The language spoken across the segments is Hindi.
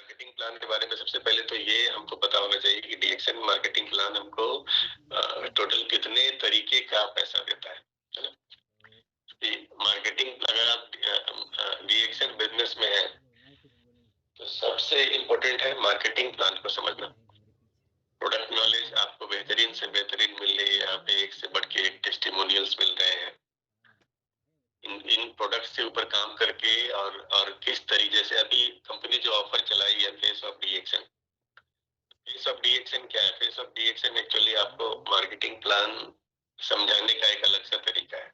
मार्केटिंग प्लान के बारे में सबसे पहले तो ये हमको पता होना चाहिए कि डीएक्शन मार्केटिंग प्लान हमको टोटल कितने तरीके का पैसा देता है ना? मार्केटिंग अगर आप डीएक्शन बिजनेस में है तो सबसे इम्पोर्टेंट है मार्केटिंग प्लान को समझना। प्रोडक्ट नॉलेज आपको बेहतरीन से बेहतरीन मिल रही है, यहाँ पे एक से बढ़ के एक टेस्टिमोनियल्स मिल रहे हैं। इन प्रोडक्ट से ऊपर काम करके और किस तरीके से अभी कंपनी जो ऑफर चलाई है फेस ऑफ डीएक्शन। फेस ऑफ डीएक्शन क्या है? फेस ऑफ डीएक्शन एक्चुअली आपको मार्केटिंग प्लान समझाने का एक अलग सा तरीका है।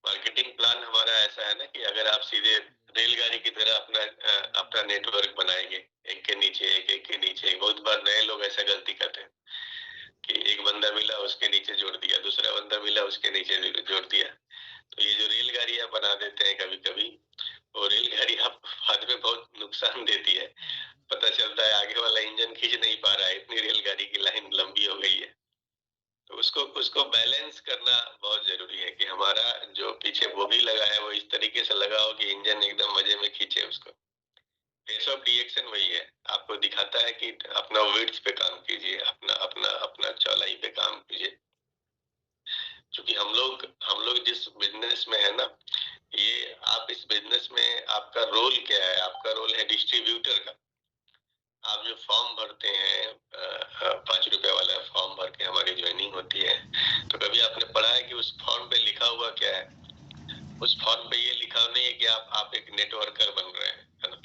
मार्केटिंग प्लान हमारा ऐसा है ना कि अगर आप सीधे रेलगाड़ी की तरह अपना नेटवर्क बनाएंगे, एक के नीचे एक के नीचे एक। बहुत बार नए लोग ऐसा गलती करते हैं कि एक बंदा मिला उसके नीचे जोड़ दिया, दूसरा बंदा मिला उसके नीचे जोड़ दिया। तो ये जो रेलगाड़ियां बना देते हैं कभी कभी, वो रेलगाड़ी आप बाद में बहुत नुकसान देती है। पता चलता है आगे वाला इंजन खींच नहीं पा रहा है, इतनी रेलगाड़ी की लाइन लंबी हो गई है। तो उसको बैलेंस करना बहुत जरूरी है कि हमारा जो पीछे बोगी लगा है वो इस तरीके से लगा हो कि इंजन एकदम मजे में खींचे उसको। फेस ऑफ डीएक्शन वही है, आपको दिखाता है कि अपना विड्थ पे काम कीजिए, अपना अपना अपना चौड़ाई पे काम कीजिए। क्योंकि हम लोग जिस बिजनेस में है ना, ये आप इस बिजनेस में आपका रोल क्या है? आपका रोल है डिस्ट्रीब्यूटर का। आप जो फॉर्म भरते हैं, 5 रुपए वाला फॉर्म भर के हमारी ज्वाइनिंग होती है, तो कभी आपने पढ़ा है कि उस फॉर्म पे लिखा हुआ क्या है? उस फॉर्म पे ये लिखा नहीं है कि आप एक नेटवर्कर बन रहे हैं, है ना?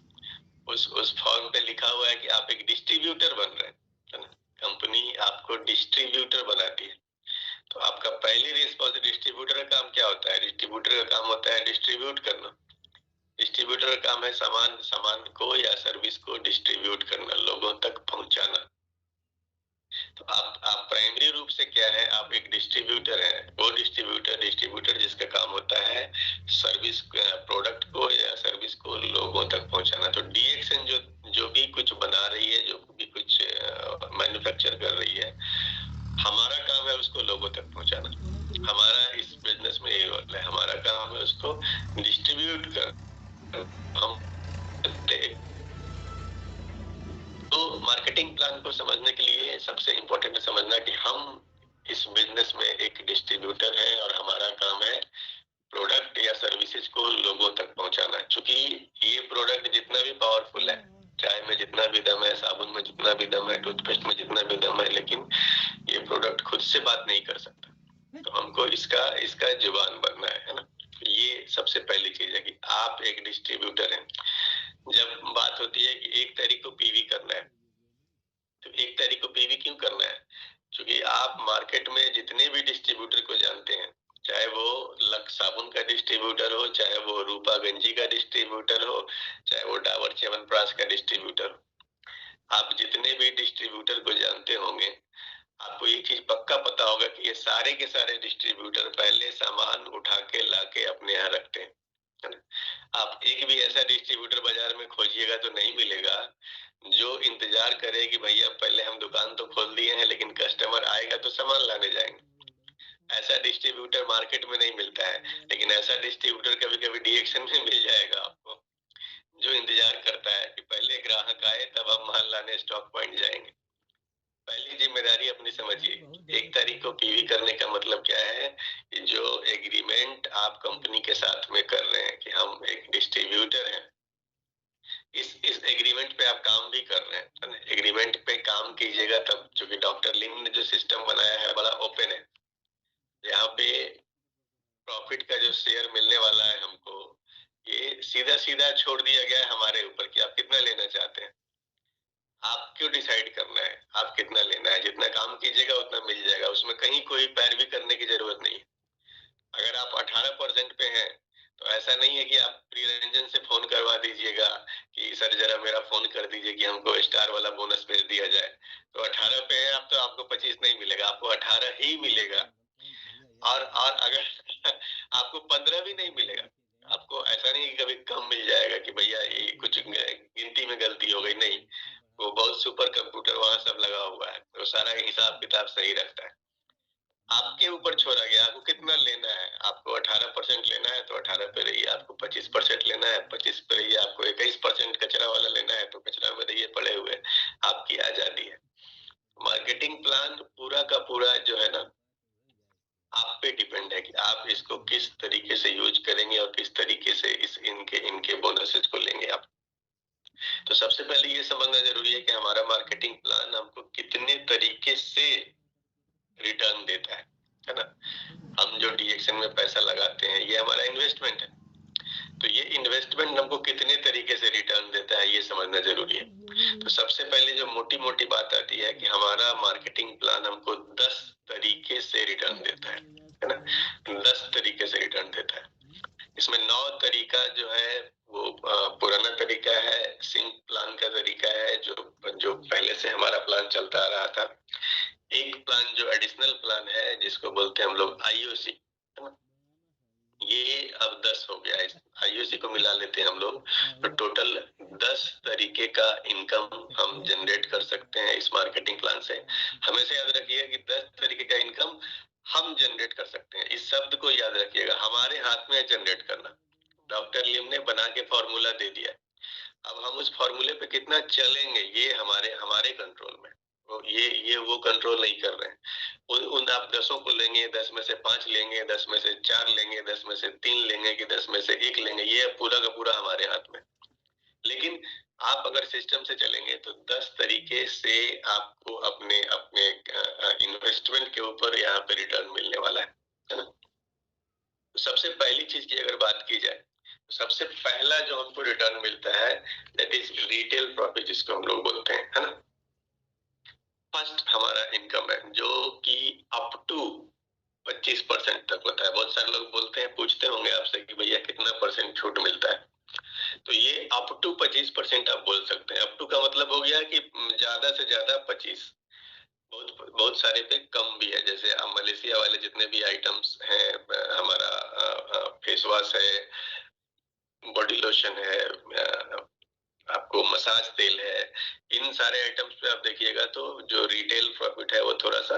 उस फॉर्म पे लिखा हुआ है कि आप एक डिस्ट्रीब्यूटर बन रहे हैं, है ना? कंपनी आपको डिस्ट्रीब्यूटर बनाती है। तो आपका पहली रिस्पॉन्सिबिलिटी, डिस्ट्रीब्यूटर का काम क्या होता है? डिस्ट्रीब्यूटर का काम होता है डिस्ट्रीब्यूट करना। डिस्ट्रीब्यूटर का काम है सामान को या सर्विस को डिस्ट्रीब्यूट करना, लोगों तक पहुंचाना। तो आप प्राइमरी रूप से क्या है? आप एक डिस्ट्रीब्यूटर है। वो डिस्ट्रीब्यूटर जिसका काम होता है सर्विस, प्रोडक्ट को या सर्विस को लोगों तक पहुंचाना। तो डीएक्शन जो भी कुछ बना रही है, जो भी कुछ मैन्युफैक्चर कर रही है, हमारा काम है उसको लोगों तक पहुंचाना। हमारा इस बिजनेस में ये रोल है, हमारा काम है उसको डिस्ट्रीब्यूट कर। हम तो मार्केटिंग प्लान को समझने के लिए सबसे इम्पोर्टेंट है समझना कि हम इस बिजनेस में एक डिस्ट्रीब्यूटर है और हमारा काम है प्रोडक्ट या सर्विसेज को लोगों तक पहुंचाना। क्योंकि ये प्रोडक्ट जितना भी पावरफुल है, चाय में जितना भी दम है, साबुन में जितना भी दम है, टूथपेस्ट में जितना भी दम है, लेकिन ये प्रोडक्ट खुद से बात नहीं कर सकता। तो हमको इसका जुबान बनना है ना? ये सबसे पहली चीज है कि आप एक डिस्ट्रीब्यूटर हैं। जब बात होती है कि 1 तारीख को पीवी करना है, तो 1 तारीख को पीवी क्यों करना है? क्योंकि आप मार्केट में जितने भी डिस्ट्रीब्यूटर को जानते हैं, चाहे वो लक्स साबुन का डिस्ट्रीब्यूटर हो, चाहे वो रूपा गंजी का डिस्ट्रीब्यूटर हो, चाहे वो डाबर च्यवनप्राश का डिस्ट्रीब्यूटर हो, आप जितने भी डिस्ट्रीब्यूटर को जानते होंगे, आपको एक चीज पक्का पता होगा कि ये सारे के सारे डिस्ट्रीब्यूटर पहले सामान उठा के लाके अपने यहाँ रखते हैं, है ना? आप एक भी ऐसा डिस्ट्रीब्यूटर बाजार में खोजिएगा तो नहीं मिलेगा जो इंतजार करे कि भैया पहले हम दुकान तो खोल दिए हैं, लेकिन कस्टमर आएगा तो सामान लाने जाएंगे। ऐसा डिस्ट्रीब्यूटर मार्केट में नहीं मिलता है। लेकिन ऐसा डिस्ट्रीब्यूटर कभी कभी डीएक्शन में मिल जाएगा आपको, जो इंतजार करता है कि पहले ग्राहक आए तब हम माल लाने स्टॉक पॉइंट जाएंगे। पहली जिम्मेदारी अपनी समझिए। 1 तारीख को पीवी करने का मतलब क्या है? कि जो एग्रीमेंट आप कंपनी के साथ में कर रहे हैं कि हम एक डिस्ट्रीब्यूटर हैं, इस एग्रीमेंट पे आप काम भी कर रहे हैं। एग्रीमेंट पे काम कीजिएगा तब, क्योंकि डॉक्टर लिंग ने जो सिस्टम बनाया है बड़ा ओपन है। यहाँ पे प्रॉफिट का जो शेयर मिलने वाला है हमको, ये सीधा सीधा छोड़ दिया गया है हमारे ऊपर कि आप कितना लेना चाहते हैं। आप क्यों डिसाइड करना है आप कितना लेना है? जितना काम कीजिएगा उतना मिल जाएगा, उसमें कहीं कोई पैरवी करने की जरूरत नहीं है। अगर आप 18% पे हैं तो ऐसा नहीं है कि आप प्रिय रंजन से फोन करवा दीजिएगा कि सर जरा मेरा फोन कर दीजिए कि हमको स्टार वाला बोनस भेज दिया जाए। तो 18 पे है आप तो आपको 25 नहीं मिलेगा, आपको 18 ही मिलेगा। और अगर आपको 15 भी नहीं मिलेगा, आपको ऐसा नहीं कि कभी कम मिल जाएगा कि भैया ये कुछ गिनती में गलती हो गई, नहीं। वो बहुत सुपर कंप्यूटर वहां सब लगा हुआ है, तो सारा हिसाब किताब सही रखता है। आपके ऊपर छोड़ा गया आपको कितना लेना है। आपको 18% लेना है तो 18 पे रहिए, आपको 25% लेना है 25 पे रहिए, आपको 21% कचरा वाला लेना है तो डिपेंड है कि आप इसको किस तरीके से यूज करेंगे और किस तरीके से इनके बोनसेस को लेंगे आप। तो सबसे पहले ये समझना जरूरी है कि हमारा मार्केटिंग प्लान हमको कितने तरीके से रिटर्न देता है ना। हम जो डीएक्शन में पैसा लगाते हैं ये हमारा इन्वेस्टमेंट है, तो ये इन्वेस्टमेंट हमको कितने तरीके से रिटर्न देता है ये समझना जरूरी है। तो सबसे पहले जो मोटी मोटी बात आती है कि हमारा मार्केटिंग प्लान हमको 10 तरीके से रिटर्न देता है ना। 10 तरीके से रिटर्न देता है। इसमें 9 तरीका जो है वो पुराना तरीका है, सिंक प्लान का तरीका है, जो पहले से हमारा प्लान चलता आ रहा था। एक प्लान जो एडिशनल प्लान है जिसको बोलते हैं हम लोग आईओसी, ये अब 10 हो गया है। आईओसी को मिला लेते हैं हम लोग तो टोटल 10 तरीके का इनकम हम जनरेट कर सकते हैं इस मार्केटिंग प्लान से। हमेशा याद रखिएगा कि 10 तरीके का इनकम हम जनरेट कर सकते हैं। इस शब्द को याद रखिएगा, हमारे हाथ में है जनरेट करना। डॉक्टर लिम ने बना के फॉर्मूला दे दिया, अब हम उस फॉर्मूले पे कितना चलेंगे ये हमारे कंट्रोल में। ये वो कंट्रोल नहीं कर रहे हैं। उन आप 10 को लेंगे, 10 में से 5 लेंगे, 10 में से 4 लेंगे, 10 में से 3 लेंगे कि 10 में से 1 लेंगे, ये पूरा का पूरा हमारे हाथ में। लेकिन आप अगर सिस्टम से चलेंगे तो 10 तरीके से आपको अपने अपने इन्वेस्टमेंट के ऊपर यहाँ पे रिटर्न मिलने वाला है ना। तो सबसे पहली चीज की अगर बात की जाए, सबसे पहला जो हमको रिटर्न मिलता है दैट इज रिटेल प्रॉफिट, जिसको हम लोग बोलते हैं, है ना। फर्स्ट हमारा इनकम है जो कि अप टू 25% तक होता है। बहुत सारे लोग बोलते हैं, पूछते होंगे आपसे कि भैया कितना परसेंट छूट मिलता है। तो ये अप टू 25% आप बोल सकते हैं। अप टू का मतलब हो गया कि ज्यादा से ज्यादा 25, बहुत बहुत सारे पे कम भी है। जैसे मलेशिया वाले जितने भी आइटम्स हैं, हमारा फेस वॉश है, बॉडी लोशन है, आपको मसाज तेल है, इन सारे आइटम्स पे आप देखिएगा तो जो रिटेल प्रॉफिट है वो थोड़ा सा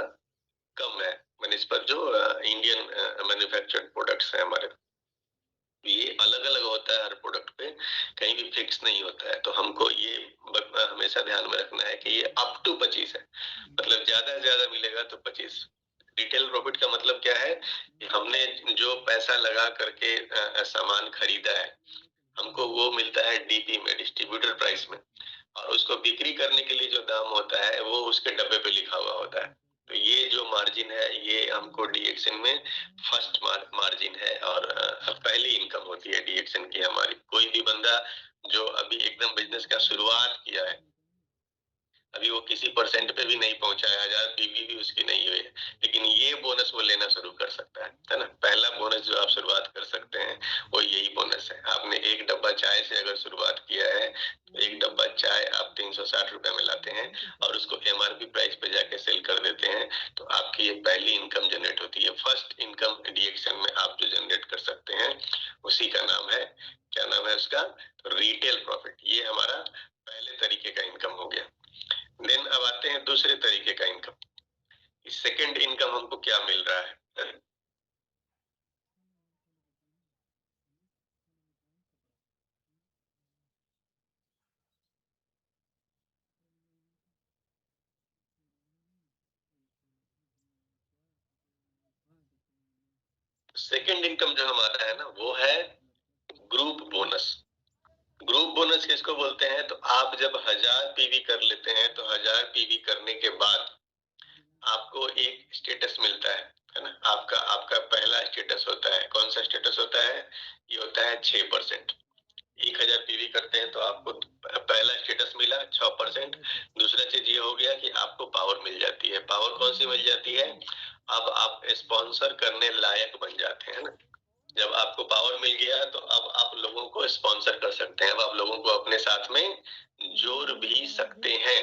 कम है बनिस्बत जो इंडियन मैन्युफैक्चर्ड प्रोडक्ट्स हैं हमारे। ये अलग अलग होता है हर प्रोडक्ट पे, कहीं भी फिक्स नहीं होता है। तो हमको ये हमेशा ध्यान में रखना है कि ये अप टू 25 है, मतलब ज्यादा से ज्यादा मिलेगा तो 25। रिटेल प्रॉफिट का मतलब क्या है कि हमने जो पैसा लगा करके सामान खरीदा है, हमको वो मिलता है डीपी में, डिस्ट्रीब्यूटर प्राइस में, और उसको बिक्री करने के लिए जो दाम होता है वो उसके डब्बे पे लिखा हुआ होता है। तो ये जो मार्जिन है ये हमको डीएक्शन में फर्स्ट मार्जिन है और पहली इनकम होती है डीएक्शन की हमारी। कोई भी बंदा जो अभी एकदम बिजनेस का शुरुआत किया है, अभी वो किसी परसेंट पे भी नहीं पहुंचा है, 1000 पीवी भी उसकी नहीं हुई है, लेकिन ये बोनस वो लेना शुरू कर सकता है ना। पहला बोनस जो आप शुरुआत कर सकते हैं वो यही बोनस है। आपने एक डब्बा चाय से अगर शुरुआत किया है तो एक डब्बा चाय आप 360 रुपए में लाते हैं और उसको एमआरपी प्राइस पे जाके सेल कर देते हैं, तो आपकी ये पहली इनकम जनरेट होती है। फर्स्ट इनकम डीएक्शन में आप जो जनरेट कर सकते हैं उसी का नाम है, क्या नाम है उसका, रिटेल प्रॉफिट। ये हमारा पहले तरीके का इनकम हो गया। देन अब आते हैं दूसरे तरीके का इनकम। सेकंड इनकम हमको क्या मिल रहा है। सेकंड इनकम जो हमारा है ना वो है ग्रुप बोनस। ग्रुप बोनस किसको बोलते हैं, तो आप जब 1000 पीवी कर लेते हैं तो 1000 पीवी करने के बाद आपको एक स्टेटस मिलता है ना। आपका आपका पहला स्टेटस होता है, कौन सा स्टेटस होता है, ये होता है 6%। 1000 पीवी करते हैं तो आपको पहला स्टेटस मिला 6%। दूसरा चीज ये हो गया कि आपको पावर मिल जाती है। पावर कौन सी मिल जाती है, अब आप स्पॉन्सर करने लायक बन जाते हैं ना। जब आपको पावर मिल गया तो अब आप लोगों को स्पॉन्सर कर सकते हैं, अब आप लोगों को अपने साथ में जोड़ भी सकते हैं।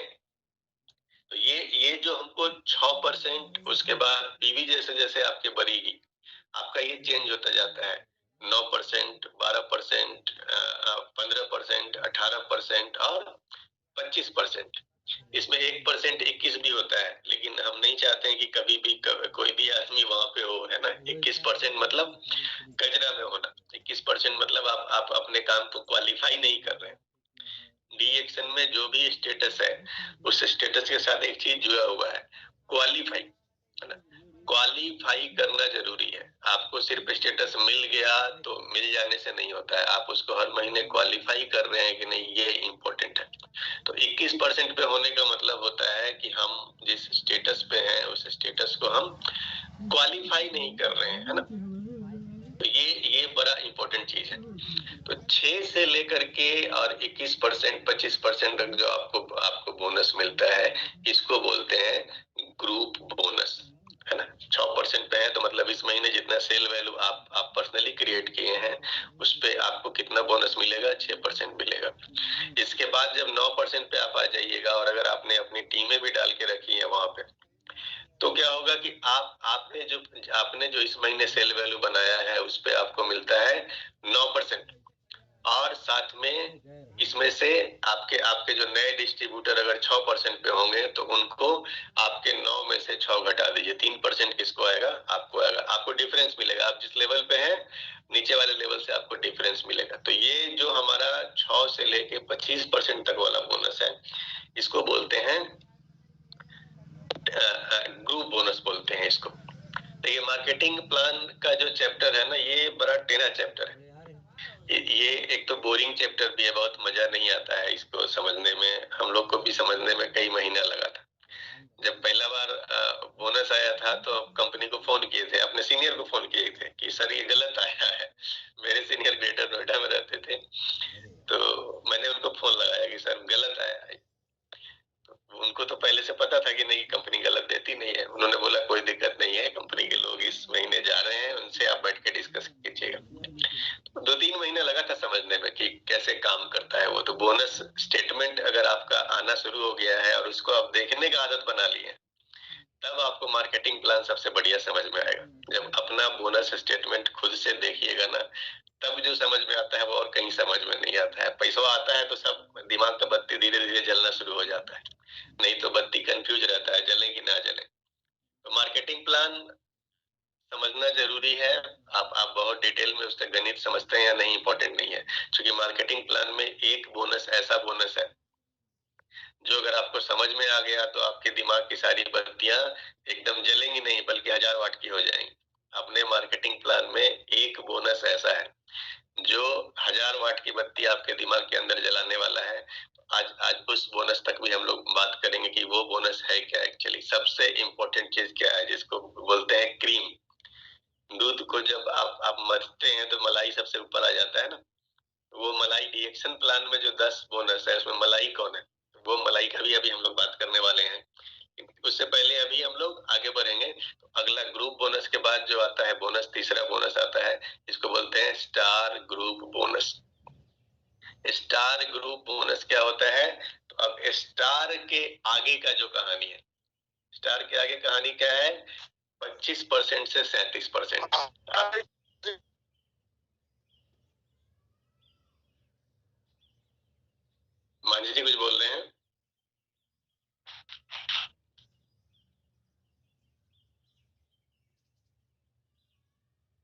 तो ये जो हमको 6%, उसके बाद पीवी जैसे जैसे आपके बढ़ेगी आपका ये चेंज होता जाता है, 9%, 12%, 15%, 18% और 25%। इसमें 1% 21 भी होता है, लेकिन हम नहीं चाहते हैं कि कभी भी कोई भी आदमी वहां पे हो, है ना। 21% मतलब कचरा में होना, 21% मतलब आप अपने काम को क्वालिफाई नहीं कर रहे हैं। डी एक्शन में जो भी स्टेटस है उस स्टेटस के साथ एक चीज जुड़ा हुआ है, क्वालिफाई, है ना। क्वालिफाई करना जरूरी है। आपको सिर्फ स्टेटस मिल गया तो मिल जाने से नहीं होता है, आप उसको हर महीने क्वालिफाई कर रहे हैं कि नहीं, ये इम्पोर्टेंट है। तो 21% पे होने का मतलब होता है कि हम जिस स्टेटस पे हैं उस स्टेटस को हम क्वालिफाई नहीं कर रहे हैं, है ना। तो ये बड़ा इम्पोर्टेंट चीज है। तो 6 से लेकर के और 21%, 25% तक जो आपको आपको बोनस मिलता है, इसको बोलते हैं ग्रुप बोनस, है ना। 6% पे है तो मतलब इस महीने जितना सेल वैल्यू आप पर्सनली क्रिएट किए हैं उस पे आपको कितना बोनस मिलेगा, 6% मिलेगा। इसके बाद जब 9% पे आप आ जाइएगा और अगर आपने अपनी टीमें भी डाल के रखी है वहां पे, तो क्या होगा कि आपने जो इस महीने सेल वैल्यू बनाया है उस पे आपको मिलता है 9%। और साथ में इसमें से आपके आपके जो नए डिस्ट्रीब्यूटर अगर 6% पे होंगे तो उनको आपके 9 में से 6 घटा दीजिए, 3% किसको आएगा, आपको आएगा। आपको डिफरेंस मिलेगा, आप जिस लेवल पे हैं नीचे वाले लेवल से आपको डिफरेंस मिलेगा। तो ये जो हमारा 6 से लेके 25% तक वाला बोनस है, इसको बोलते हैं ग्रुप बोनस बोलते हैं इसको। तो ये मार्केटिंग प्लान का जो चैप्टर है ना, ये बड़ा टेढ़ा चैप्टर है। ये एक तो बोरिंग चैप्टर भी है, बहुत मजा नहीं आता है इसको समझने में। हम लोग को भी समझने में कई महीना लगा था। जब पहला बार बोनस आया था तो कंपनी को फोन किए थे, अपने सीनियर को फोन किए थे कि सर ये गलत आया है। मेरे सीनियर ग्रेटर नोएडा में रहते थे, तो मैंने उनको फोन लगाया कि सर गलत आया है। उनको तो पहले से पता था कि नहीं, कंपनी गलत देती नहीं है। उन्होंने बोला कोई दिक्कत नहीं है, कंपनी के लोग इस महीने जा रहे हैं, उनसे आप बैठ के डिस्कस कीजिएगा। 2-3 महीने लगा था समझने में कि कैसे काम करता है वो। तो बोनस स्टेटमेंट अगर आपका आना शुरू हो गया है और उसको आप देखने का आदत बना लिए, तब आपको मार्केटिंग प्लान सबसे बढ़िया समझ में आएगा। जब अपना बोनस स्टेटमेंट खुद से देखिएगा ना, तब जो समझ में आता है वो और कहीं समझ में नहीं आता है। पैसा आता है तो सब दिमाग का बत्ती धीरे धीरे जलना शुरू हो जाता है, नहीं तो बत्ती कंफ्यूज रहता है, जले कि ना जले। तो मार्केटिंग प्लान समझना जरूरी है। आप बहुत डिटेल में उसका गणित समझते हैं या नहीं, इंपॉर्टेंट नहीं है। क्योंकि मार्केटिंग प्लान में एक बोनस ऐसा बोनस है जो अगर आपको समझ में आ गया तो आपके दिमाग की सारी बत्तियां एकदम जलेंगी नहीं, बल्कि 1000 वाट की हो जाएंगी। अपने मार्केटिंग प्लान में एक बोनस ऐसा है जो 1000 वाट की बत्ती आपके दिमाग के अंदर जलाने वाला है। आज आज उस बोनस तक भी हम लोग बात करेंगे कि वो बोनस है क्या। एक्चुअली सबसे इंपॉर्टेंट चीज क्या है, जिसको बोलते हैं क्रीम। दूध को जब आप मथते हैं तो मलाई सबसे ऊपर आ जाता है ना। वो मलाई रिएक्शन प्लान में जो 10 बोनस है उसमें मलाई कौन है, वो मलाई का भी अभी हम लोग बात करने वाले हैं। उससे पहले अभी हम लोग आगे बढ़ेंगे। तो अगला ग्रुप बोनस के बाद जो आता है बोनस, तीसरा बोनस आता है, इसको बोलते हैं star group bonus. Star group bonus क्या होता है, तो अब स्टार के आगे का जो कहानी है, स्टार के आगे कहानी क्या है, 25% से 37%। मांझी जी कुछ बोल रहे हैं?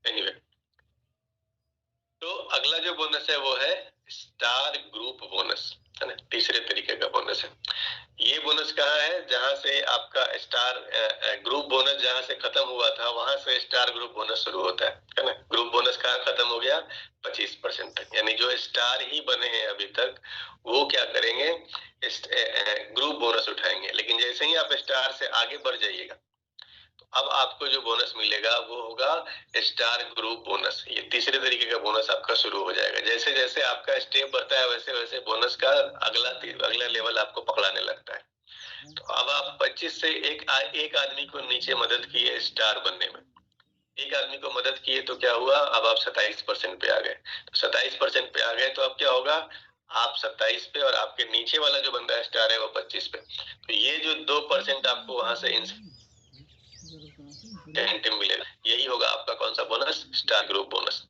एनीवे, तो अगला जो बोनस है वो है स्टार ग्रुप बोनस, है ना। तीसरे तरीके का बोनस है। ये बोनस कहाँ है, जहां से आपका स्टार ग्रुप बोनस जहां से खत्म हुआ था वहां से स्टार ग्रुप बोनस शुरू होता है ना। ग्रुप बोनस कहाँ खत्म हो गया, 25% तक। यानी जो स्टार ही बने हैं अभी तक वो क्या करेंगे, ग्रुप बोनस उठाएंगे। लेकिन जैसे ही आप स्टार से आगे बढ़ जाइएगा तो अब आपको जो बोनस मिलेगा वो होगा स्टार ग्रुप बोनस। ये तीसरे तरीके का बोनस आपका शुरू हो जाएगा। जैसे जैसे आपका स्टेप बढ़ता है वैसे वैसे बोनस का अगला लेवल आपको पकड़ाने लगता है। तो अब आप 25 से एक आदमी को नीचे मदद किए स्टार बनने में, एक आदमी को मदद किए तो क्या हुआ, अब आप 27% पे आ गए। तो 27% पे आ गए तो अब क्या होगा, आप 27 पे और आपके नीचे वाला जो बंदा स्टार है वो 25 पे। तो ये जो 2% आपको वहां से इंसेंटिव मिलेगा, यही होगा आपका कौन सा बोनस, स्टार ग्रुप बोनस।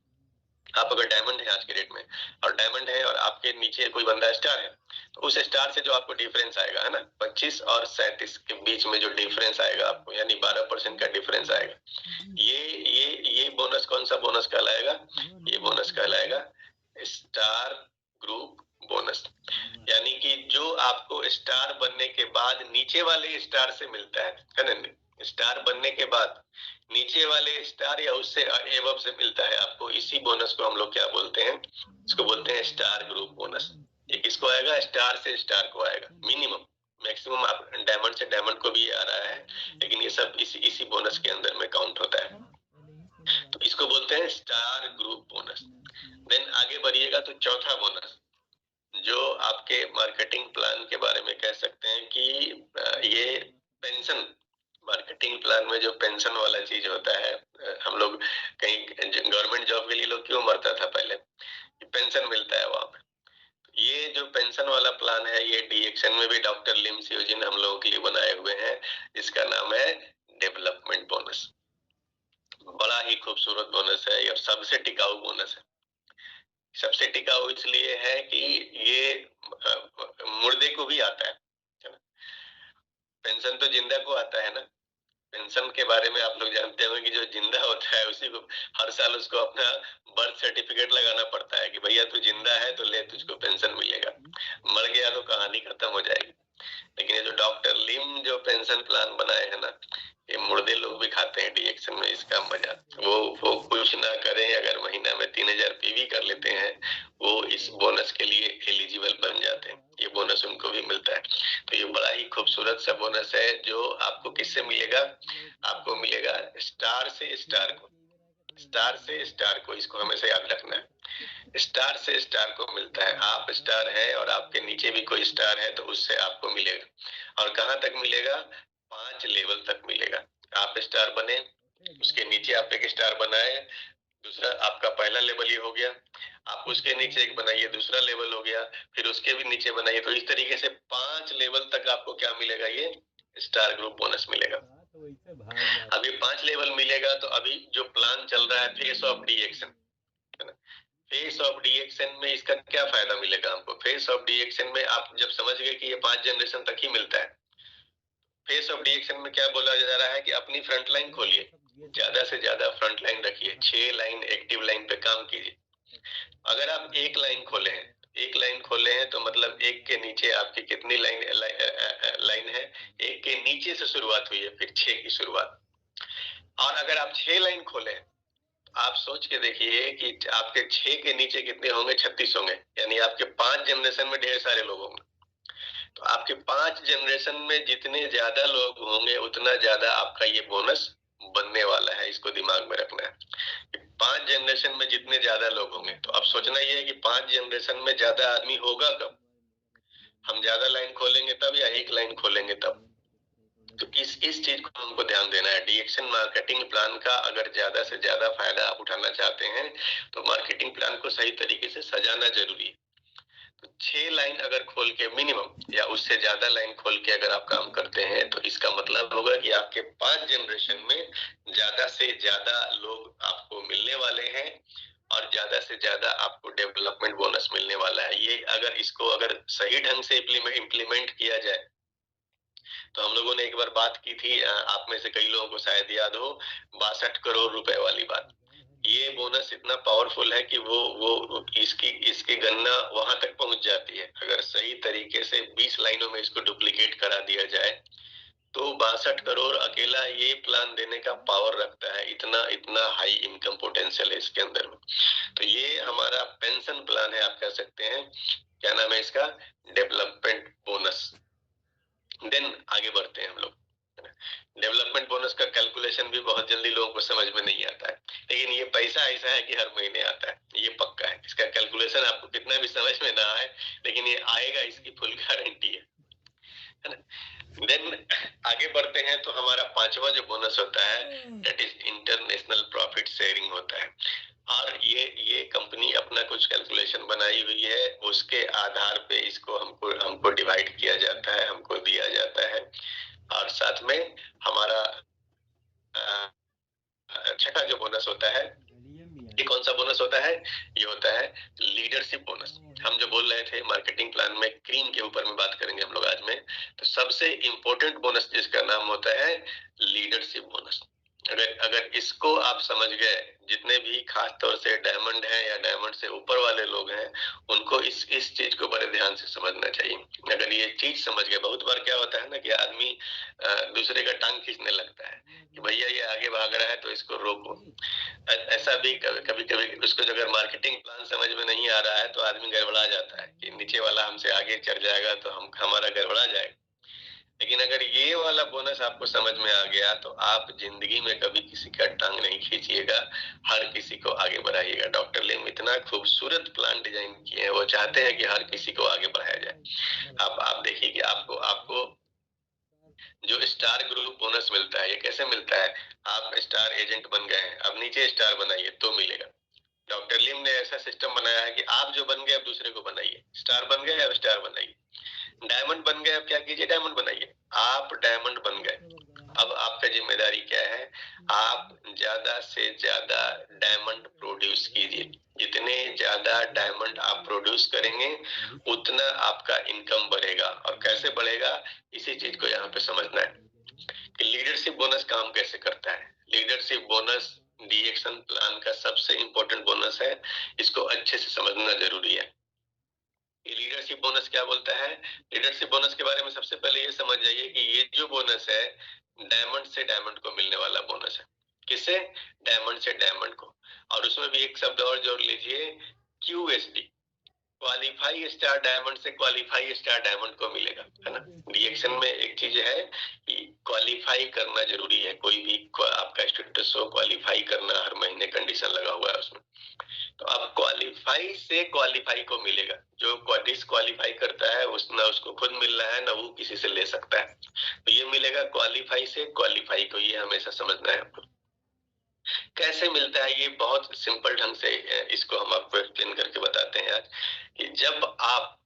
आप अगर डायमंड है आज के डेट में और डायमंड है और आपके नीचे कोई बंदा स्टार है, तो उस स्टार से जो आपको डिफरेंस आएगा, है ना, 25 और 37 के बीच में जो डिफरेंस आएगा आपको, यानी 12% का डिफरेंस आएगा, ये बोनस कौन सा बोनस कहलाएगा, ये बोनस कहलाएगा स्टार ग्रुप बोनस। यानी कि जो आपको स्टार बनने के बाद नीचे वाले स्टार से मिलता है ना, स्टार बनने के बाद नीचे वाले स्टार या उससे एबव से मिलता है आपको, इसी बोनस को हम लोग क्या बोलते हैं, इसको बोलते हैं स्टार ग्रुप बोनस। ये किसको आएगा, स्टार से स्टार को आएगा। मिनिमम, मैक्सिमम आप डायमंड से डायमंड को भी आ रहा है, लेकिन ये सब इसी बोनस के अंदर में काउंट होता है। तो इसको बोलते हैं स्टार ग्रुप बोनस। देन आगे बढ़िएगा तो चौथा बोनस जो आपके मार्केटिंग प्लान के बारे में कह सकते हैं कि ये पेंशन, मार्केटिंग प्लान में जो पेंशन वाला चीज होता है, हम लोग कहीं गवर्नमेंट जॉब के लिए लोग क्यों मरता था पहले, पेंशन मिलता है वहां पे। ये जो पेंशन वाला प्लान है, ये डीएक्शन में भी डॉक्टर लिम सियोजिन हम लोगों के लिए बनाए हुए हैं। इसका नाम है डेवलपमेंट बोनस। बड़ा ही खूबसूरत बोनस है और सबसे टिकाऊ बोनस है। सबसे टिकाऊ इसलिए है कि ये मुर्दे को भी आता है। पेंशन तो जिंदा को आता है ना। पेंशन के बारे में आप लोग जानते होंगे कि जो जिंदा होता है उसी को हर साल उसको अपना बर्थ सर्टिफिकेट लगाना पड़ता है कि भैया तू जिंदा है तो ले, तुझको पेंशन मिलेगा। मर गया तो कहानी खत्म हो जाएगी। लेकिन ये जो डॉक्टर लिम जो पेंशन प्लान बनाए हैं ना, ये मुर्दे लोग भी खाते हैं डीएक्शन में इसका मजा। वो कुछ ना करें, अगर महीना में 3000 पीवी कर लेते हैं, वो इस बोनस के लिए एलिजिबल बन जाते हैं। ये बोनस उनको भी मिलता है। तो ये बड़ा ही खूबसूरत सा बोनस है जो आपको किससे मिलेगा, आपको मिलेगा स्टार से स्टार को। स्टार से स्टार को, इसको हमेशा याद रखना है। स्टार से स्टार को मिलता है। आप स्टार है और आपके नीचे भी कोई स्टार है तो उससे आपको मिलेगा। और कहां तक मिलेगा, 5 लेवल तक मिलेगा। आप स्टार बने, उसके नीचे आप एक स्टार बनाए, दूसरा आपका पहला लेवल ये हो गया, आप उसके नीचे एक बनाइए, दूसरा लेवल हो गया, फिर उसके भी नीचे बनाइए। तो इस तरीके से 5 लेवल तक आपको क्या मिलेगा, ये स्टार ग्रुप बोनस मिलेगा। अभी 5 लेवल मिलेगा। तो अभी जो प्लान चल रहा है फेस ऑफ डीएक्शन, फेस ऑफ डीएक्शन में इसका क्या फायदा मिलेगा हमको। फेस ऑफ डीएक्शन में आप जब समझ गए कि ये 5 जनरेशन तक ही मिलता है। फेस ऑफ डीएक्शन में क्या बोला जा रहा है कि अपनी फ्रंट लाइन खोलिए, ज्यादा से ज्यादा फ्रंट लाइन रखिए, 6 लाइन एक्टिव लाइन पे काम कीजिए। अगर आप एक लाइन खोले हैं, एक लाइन खोले हैं तो मतलब एक के नीचे आपकी कितनी लाइन है, एक के नीचे से शुरुआत हुई है, फिर 6 की शुरुआत। और अगर आप 6 लाइन खोले, आप सोच के देखिए कि आपके 6 के नीचे कितने होंगे, 36 होंगे। यानी आपके 5 जनरेशन में ढेर सारे लोग होंगे। तो आपके 5 जनरेशन में जितने ज्यादा लोग होंगे उतना ज्यादा आपका ये बोनस बनने वाला है। इसको दिमाग में रखना है। 5 जनरेशन में जितने ज्यादा लोग होंगे, तो अब सोचना ये है कि 5 जनरेशन में ज्यादा आदमी होगा कब, हम ज्यादा लाइन खोलेंगे तब या एक लाइन खोलेंगे तब। तो इस चीज को हमको ध्यान देना है। डीएक्शन मार्केटिंग प्लान का अगर ज्यादा से ज्यादा फायदा आप उठाना चाहते हैं तो मार्केटिंग प्लान को सही तरीके से सजाना जरूरी है। तो 6 लाइन अगर खोल के मिनिमम या उससे ज्यादा लाइन खोल के अगर आप काम करते हैं तो इसका मतलब होगा कि आपके 5 जनरेशन में ज्यादा से ज्यादा लोग आपको मिलने वाले हैं और ज्यादा से ज्यादा आपको डेवलपमेंट बोनस मिलने वाला है। ये अगर सही ढंग से इम्प्लीमेंट किया जाए तो हम लोगों ने एक बार बात की थी, आप में से कई लोगों को शायद याद हो, 62 करोड़ रुपए वाली बात। ये बोनस इतना पावरफुल है कि वो इसकी गणना वहां तक पहुंच जाती है। अगर सही तरीके से 20 लाइनों में इसको डुप्लीकेट करा दिया जाए तो 62 करोड़ अकेला ये प्लान देने का पावर रखता है। इतना इतना हाई इनकम पोटेंशियल है इसके अंदर में। तो ये हमारा पेंशन प्लान है, आप कह सकते हैं। क्या नाम है इसका, डेवलपमेंट बोनस। देन आगे बढ़ते हैं हम लोग। डेवलपमेंट बोनस का कैलकुलेशन भी बहुत जल्दी लोगों को समझ में नहीं आता है, लेकिन ये पैसा ऐसा है कि हर महीने आता है, ये पक्का है। इसका कैलकुलेशन आपको कितना भी समझ में ना आए, लेकिन ये आएगा, इसकी फुल गारंटी है ना। देन आगे बढ़ते हैं तो हमारा 5वां जो बोनस होता है that is international profit sharing होता है। और ये कंपनी अपना कुछ कैलकुलेशन बनाई हुई है, उसके आधार पे इसको हमको डिवाइड किया जाता है, हमको दिया जाता है। और साथ में हमारा छठा जो बोनस होता है, ये कौन सा बोनस होता है, ये होता है लीडरशिप बोनस। हम जो बोल रहे थे मार्केटिंग प्लान में क्रीम के ऊपर में बात करेंगे हम लोग आज में, तो सबसे इंपॉर्टेंट बोनस जिसका नाम होता है लीडरशिप बोनस। अगर अगर इसको आप समझ गए, जितने भी खास तौर से डायमंड हैं या डायमंड से ऊपर वाले लोग हैं, उनको इस चीज को बड़े ध्यान से समझना चाहिए। अगर ये चीज समझ गए, बहुत बार क्या होता है ना कि आदमी दूसरे का टांग खींचने लगता है कि भैया ये आगे भाग रहा है तो इसको रोको। ऐसा भी कभी कभी उसको अगर मार्केटिंग प्लान समझ में नहीं आ रहा है तो आदमी गड़बड़ा जाता है कि नीचे वाला हमसे आगे चढ़ जाएगा तो हम हमारा गड़बड़ा जाएगा। लेकिन अगर ये वाला बोनस आपको समझ में आ गया तो आप जिंदगी में कभी किसी का टांग नहीं खींचिएगा, हर किसी को आगे बढ़ाइएगा। डॉक्टर लिम इतना खूबसूरत प्लान डिजाइन किए हैं, वो चाहते हैं कि हर किसी को आगे बढ़ाया जाए। आप देखिए कि आपको आपको जो स्टार ग्रुप बोनस मिलता है, ये कैसे मिलता है? आप स्टार एजेंट बन गए हैं, अब नीचे स्टार बनाइए तो मिलेगा। डॉक्टर लिम ने ऐसा सिस्टम बनाया है कि आप जो बन गए अब दूसरे को बनाइए, स्टार बन गए अब स्टार बनाइए, डायमंड बन गए अब क्या कीजिए, डायमंड बनाइए। आप डायमंड बन गए, अब आपका जिम्मेदारी क्या है? आप ज्यादा से ज्यादा डायमंड प्रोड्यूस कीजिए। जितने ज्यादा डायमंड आप प्रोड्यूस करेंगे उतना आपका इनकम बढ़ेगा। और कैसे बढ़ेगा, इसी चीज को यहाँ पे समझना है कि लीडरशिप बोनस काम कैसे करता है। लीडरशिप बोनस डीएक्शन प्लान का सबसे इंपॉर्टेंट बोनस है, इसको अच्छे से समझना जरूरी है। ये लीडरशिप बोनस क्या बोलता है? लीडरशिप बोनस के बारे में सबसे पहले ये समझ जाइए कि ये जो बोनस है डायमंड से डायमंड को मिलने वाला बोनस है। किसे? डायमंड से डायमंड को। और उसमें भी एक शब्द और जोड़ लीजिए, क्यूएसडी, क्वालिफाई स्टार डायमंड से क्वालिफाई स्टार डायमंड को मिलेगा, है ना। रिएक्शन में एक चीज है कि क्वालिफाई करना जरूरी है। कोई भी आपका स्टेटस हो, क्वालिफाई करना हर महीने कंडीशन लगा हुआ है उसमें। तो अब क्वालिफाई से क्वालिफाई को मिलेगा। जो डिसक्वालीफाई करता है उस ना उसको खुद मिल रहा है ना वो किसी से ले सकता है। तो ये मिलेगा क्वालिफाई से क्वालिफाई को, ये हमेशा समझना है आपको। कैसे मिलता है, ये बहुत सिंपल ढंग से इसको हम आपको एक्सप्लेन करके बताते हैं आज। कि जब आप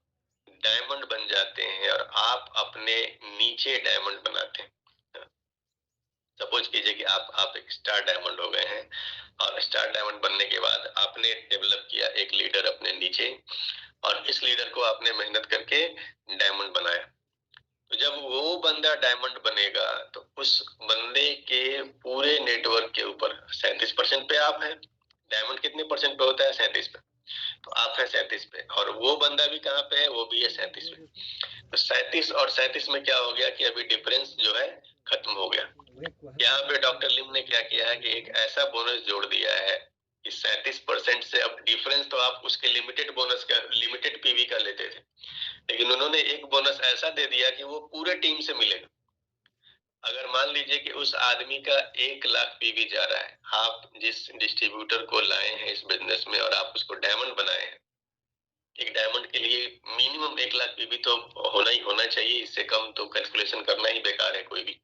डायमंड बन जाते हैं और आप अपने नीचे डायमंड बनाते हैं, सपोज कीजिए कि आप एक स्टार डायमंड हो गए हैं और स्टार डायमंड बनने के बाद आपने डेवलप किया एक लीडर अपने नीचे, और इस लीडर को आपने मेहनत करके डायमंड बनाया। तो जब वो बंदा डायमंड बनेगा तो उस बंदे के पूरे नेटवर्क के ऊपर 37% पे आप हैं। डायमंड कितने परसेंट पे होता है? 37 पे। तो आप हैं 37 पे और वो बंदा भी कहाँ पे है? वो भी है 37 पे। तो 37 और 37 में क्या हो गया कि अभी डिफरेंस जो है खत्म हो गया। यहाँ पे डॉक्टर लिम ने क्या किया है कि एक ऐसा बोनस जोड़ दिया है कि 37% से अब डिफरेंस तो आप उसके लिमिटेड बोनस का, लिमिटेड पीवी का लेते थे, लेकिन उन्होंने एक बोनस ऐसा दे दिया कि वो पूरे टीम से मिलेगा। अगर मान लीजिए कि उस आदमी का 1 लाख पीवी जा रहा है, आप जिस डिस्ट्रीब्यूटर को लाए हैं इस बिजनेस में और आप उसको डायमंड बनाए हैं, एक डायमंड के लिए मिनिमम 1 लाख पीवी तो होना ही होना चाहिए, इससे कम तो कैलकुलेशन करना ही बेकार है कोई भी।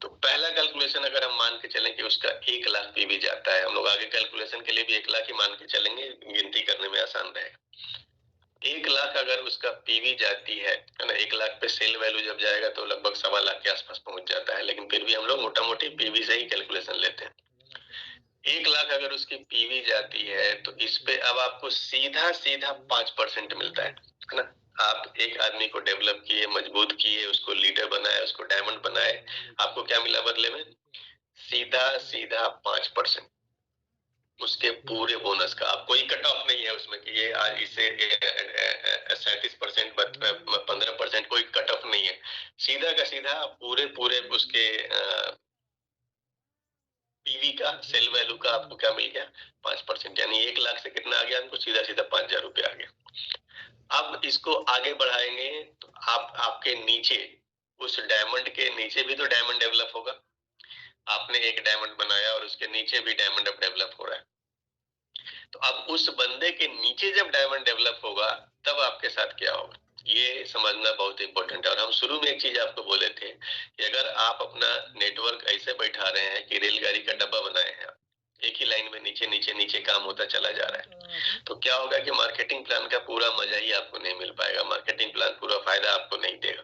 तो पहला कैलकुलेशन अगर हम मान के चलें कि उसका 1 लाख पीवी जाता है, हम लोग आगे कैलकुलेशन के लिए भी 1 लाख ही मान के चलेंगे, गिनती करने में आसान रहेगा। 1 लाख अगर उसका पीवी जाती है ना, 1 लाख पे सेल वैल्यू जब जाएगा तो लगभग 1.25 लाख के आसपास पहुंच जाता है, लेकिन फिर भी हम लोग मोटा मोटी पीवी से ही कैलकुलेशन लेते हैं। 1 लाख अगर उसकी पीवी जाती है तो इस पे अब आपको सीधा सीधा 5% मिलता है ना। आप एक आदमी को डेवलप किए, मजबूत किए, उसको लीडर बनाए, उसको डायमंड बनाए, आपको क्या मिला बदले में? सीधा सीधा 5% उसके पूरे बोनस का। आप कोई कट ऑफ नहीं है उसमें कि ये आज इसे 37%, 15%, कोई कट ऑफ नहीं है। सीधा का सीधा पूरे पूरे उसके पीवी का, सेल वैल्यू का आपको क्या मिल गया? 5%। यानी 1 लाख से कितना आ गया हमको? सीधा सीधा 5,000 रुपया आ गया। अब इसको आगे बढ़ाएंगे तो आप आपके नीचे, उस डायमंड के नीचे भी तो डायमंड डेवलप होगा। आपने एक डायमंड बनाया और उसके नीचे भी डायमंड अब डेवलप हो रहा है। तो अब उस बंदे के नीचे जब डायमंड डेवलप होगा तब आपके साथ क्या होगा, ये समझना बहुत इंपॉर्टेंट है। और हम शुरू में एक चीज आपको बोले थे कि अगर आप अपना नेटवर्क ऐसे बैठा रहे हैं कि रेलगाड़ी का डब्बा बनाए हैं, एक ही लाइन में नीचे नीचे नीचे काम होता चला जा रहा है, तो क्या होगा कि मार्केटिंग प्लान का पूरा मजा ही आपको नहीं मिल पाएगा, मार्केटिंग प्लान पूरा फायदा आपको नहीं देगा।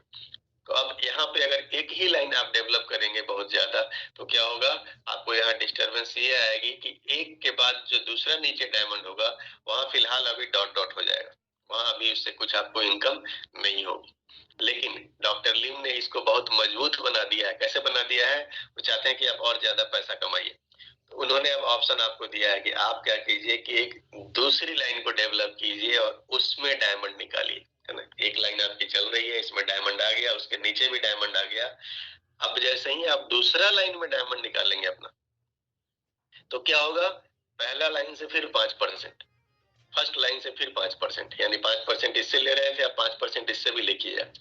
तो अब यहाँ पे अगर एक ही लाइन आप डेवलप करेंगे बहुत ज्यादा, तो क्या होगा, आपको यहाँ डिस्टरबेंस ये आएगी कि एक के बाद जो दूसरा नीचे डायमंड होगा वहां फिलहाल अभी डॉट डॉट हो जाएगा। वहां भी उससे कुछ आपको इनकम नहीं होगी। लेकिन डॉक्टर लिम ने इसको बहुत मजबूत बना दिया है। कैसे बना दिया है? वो चाहते हैं कि आप और ज्यादा पैसा कमाइए। तो उन्होंने अब ऑप्शन आपको दिया है कि आप क्या कीजिए कि एक दूसरी लाइन को डेवलप कीजिए और उसमें डायमंड निकालिए, है ना। एक लाइन आपकी चल रही है, इसमें डायमंड आ गया, उसके नीचे भी डायमंड आ गया। अब जैसे ही आप दूसरा लाइन में डायमंड निकालेंगे अपना, तो क्या होगा? पहला लाइन से फिर 5%, फर्स्ट लाइन से फिर 5%, यानी 5% इससे ले रहे थे, अब 5% इससे भी लेके जाए।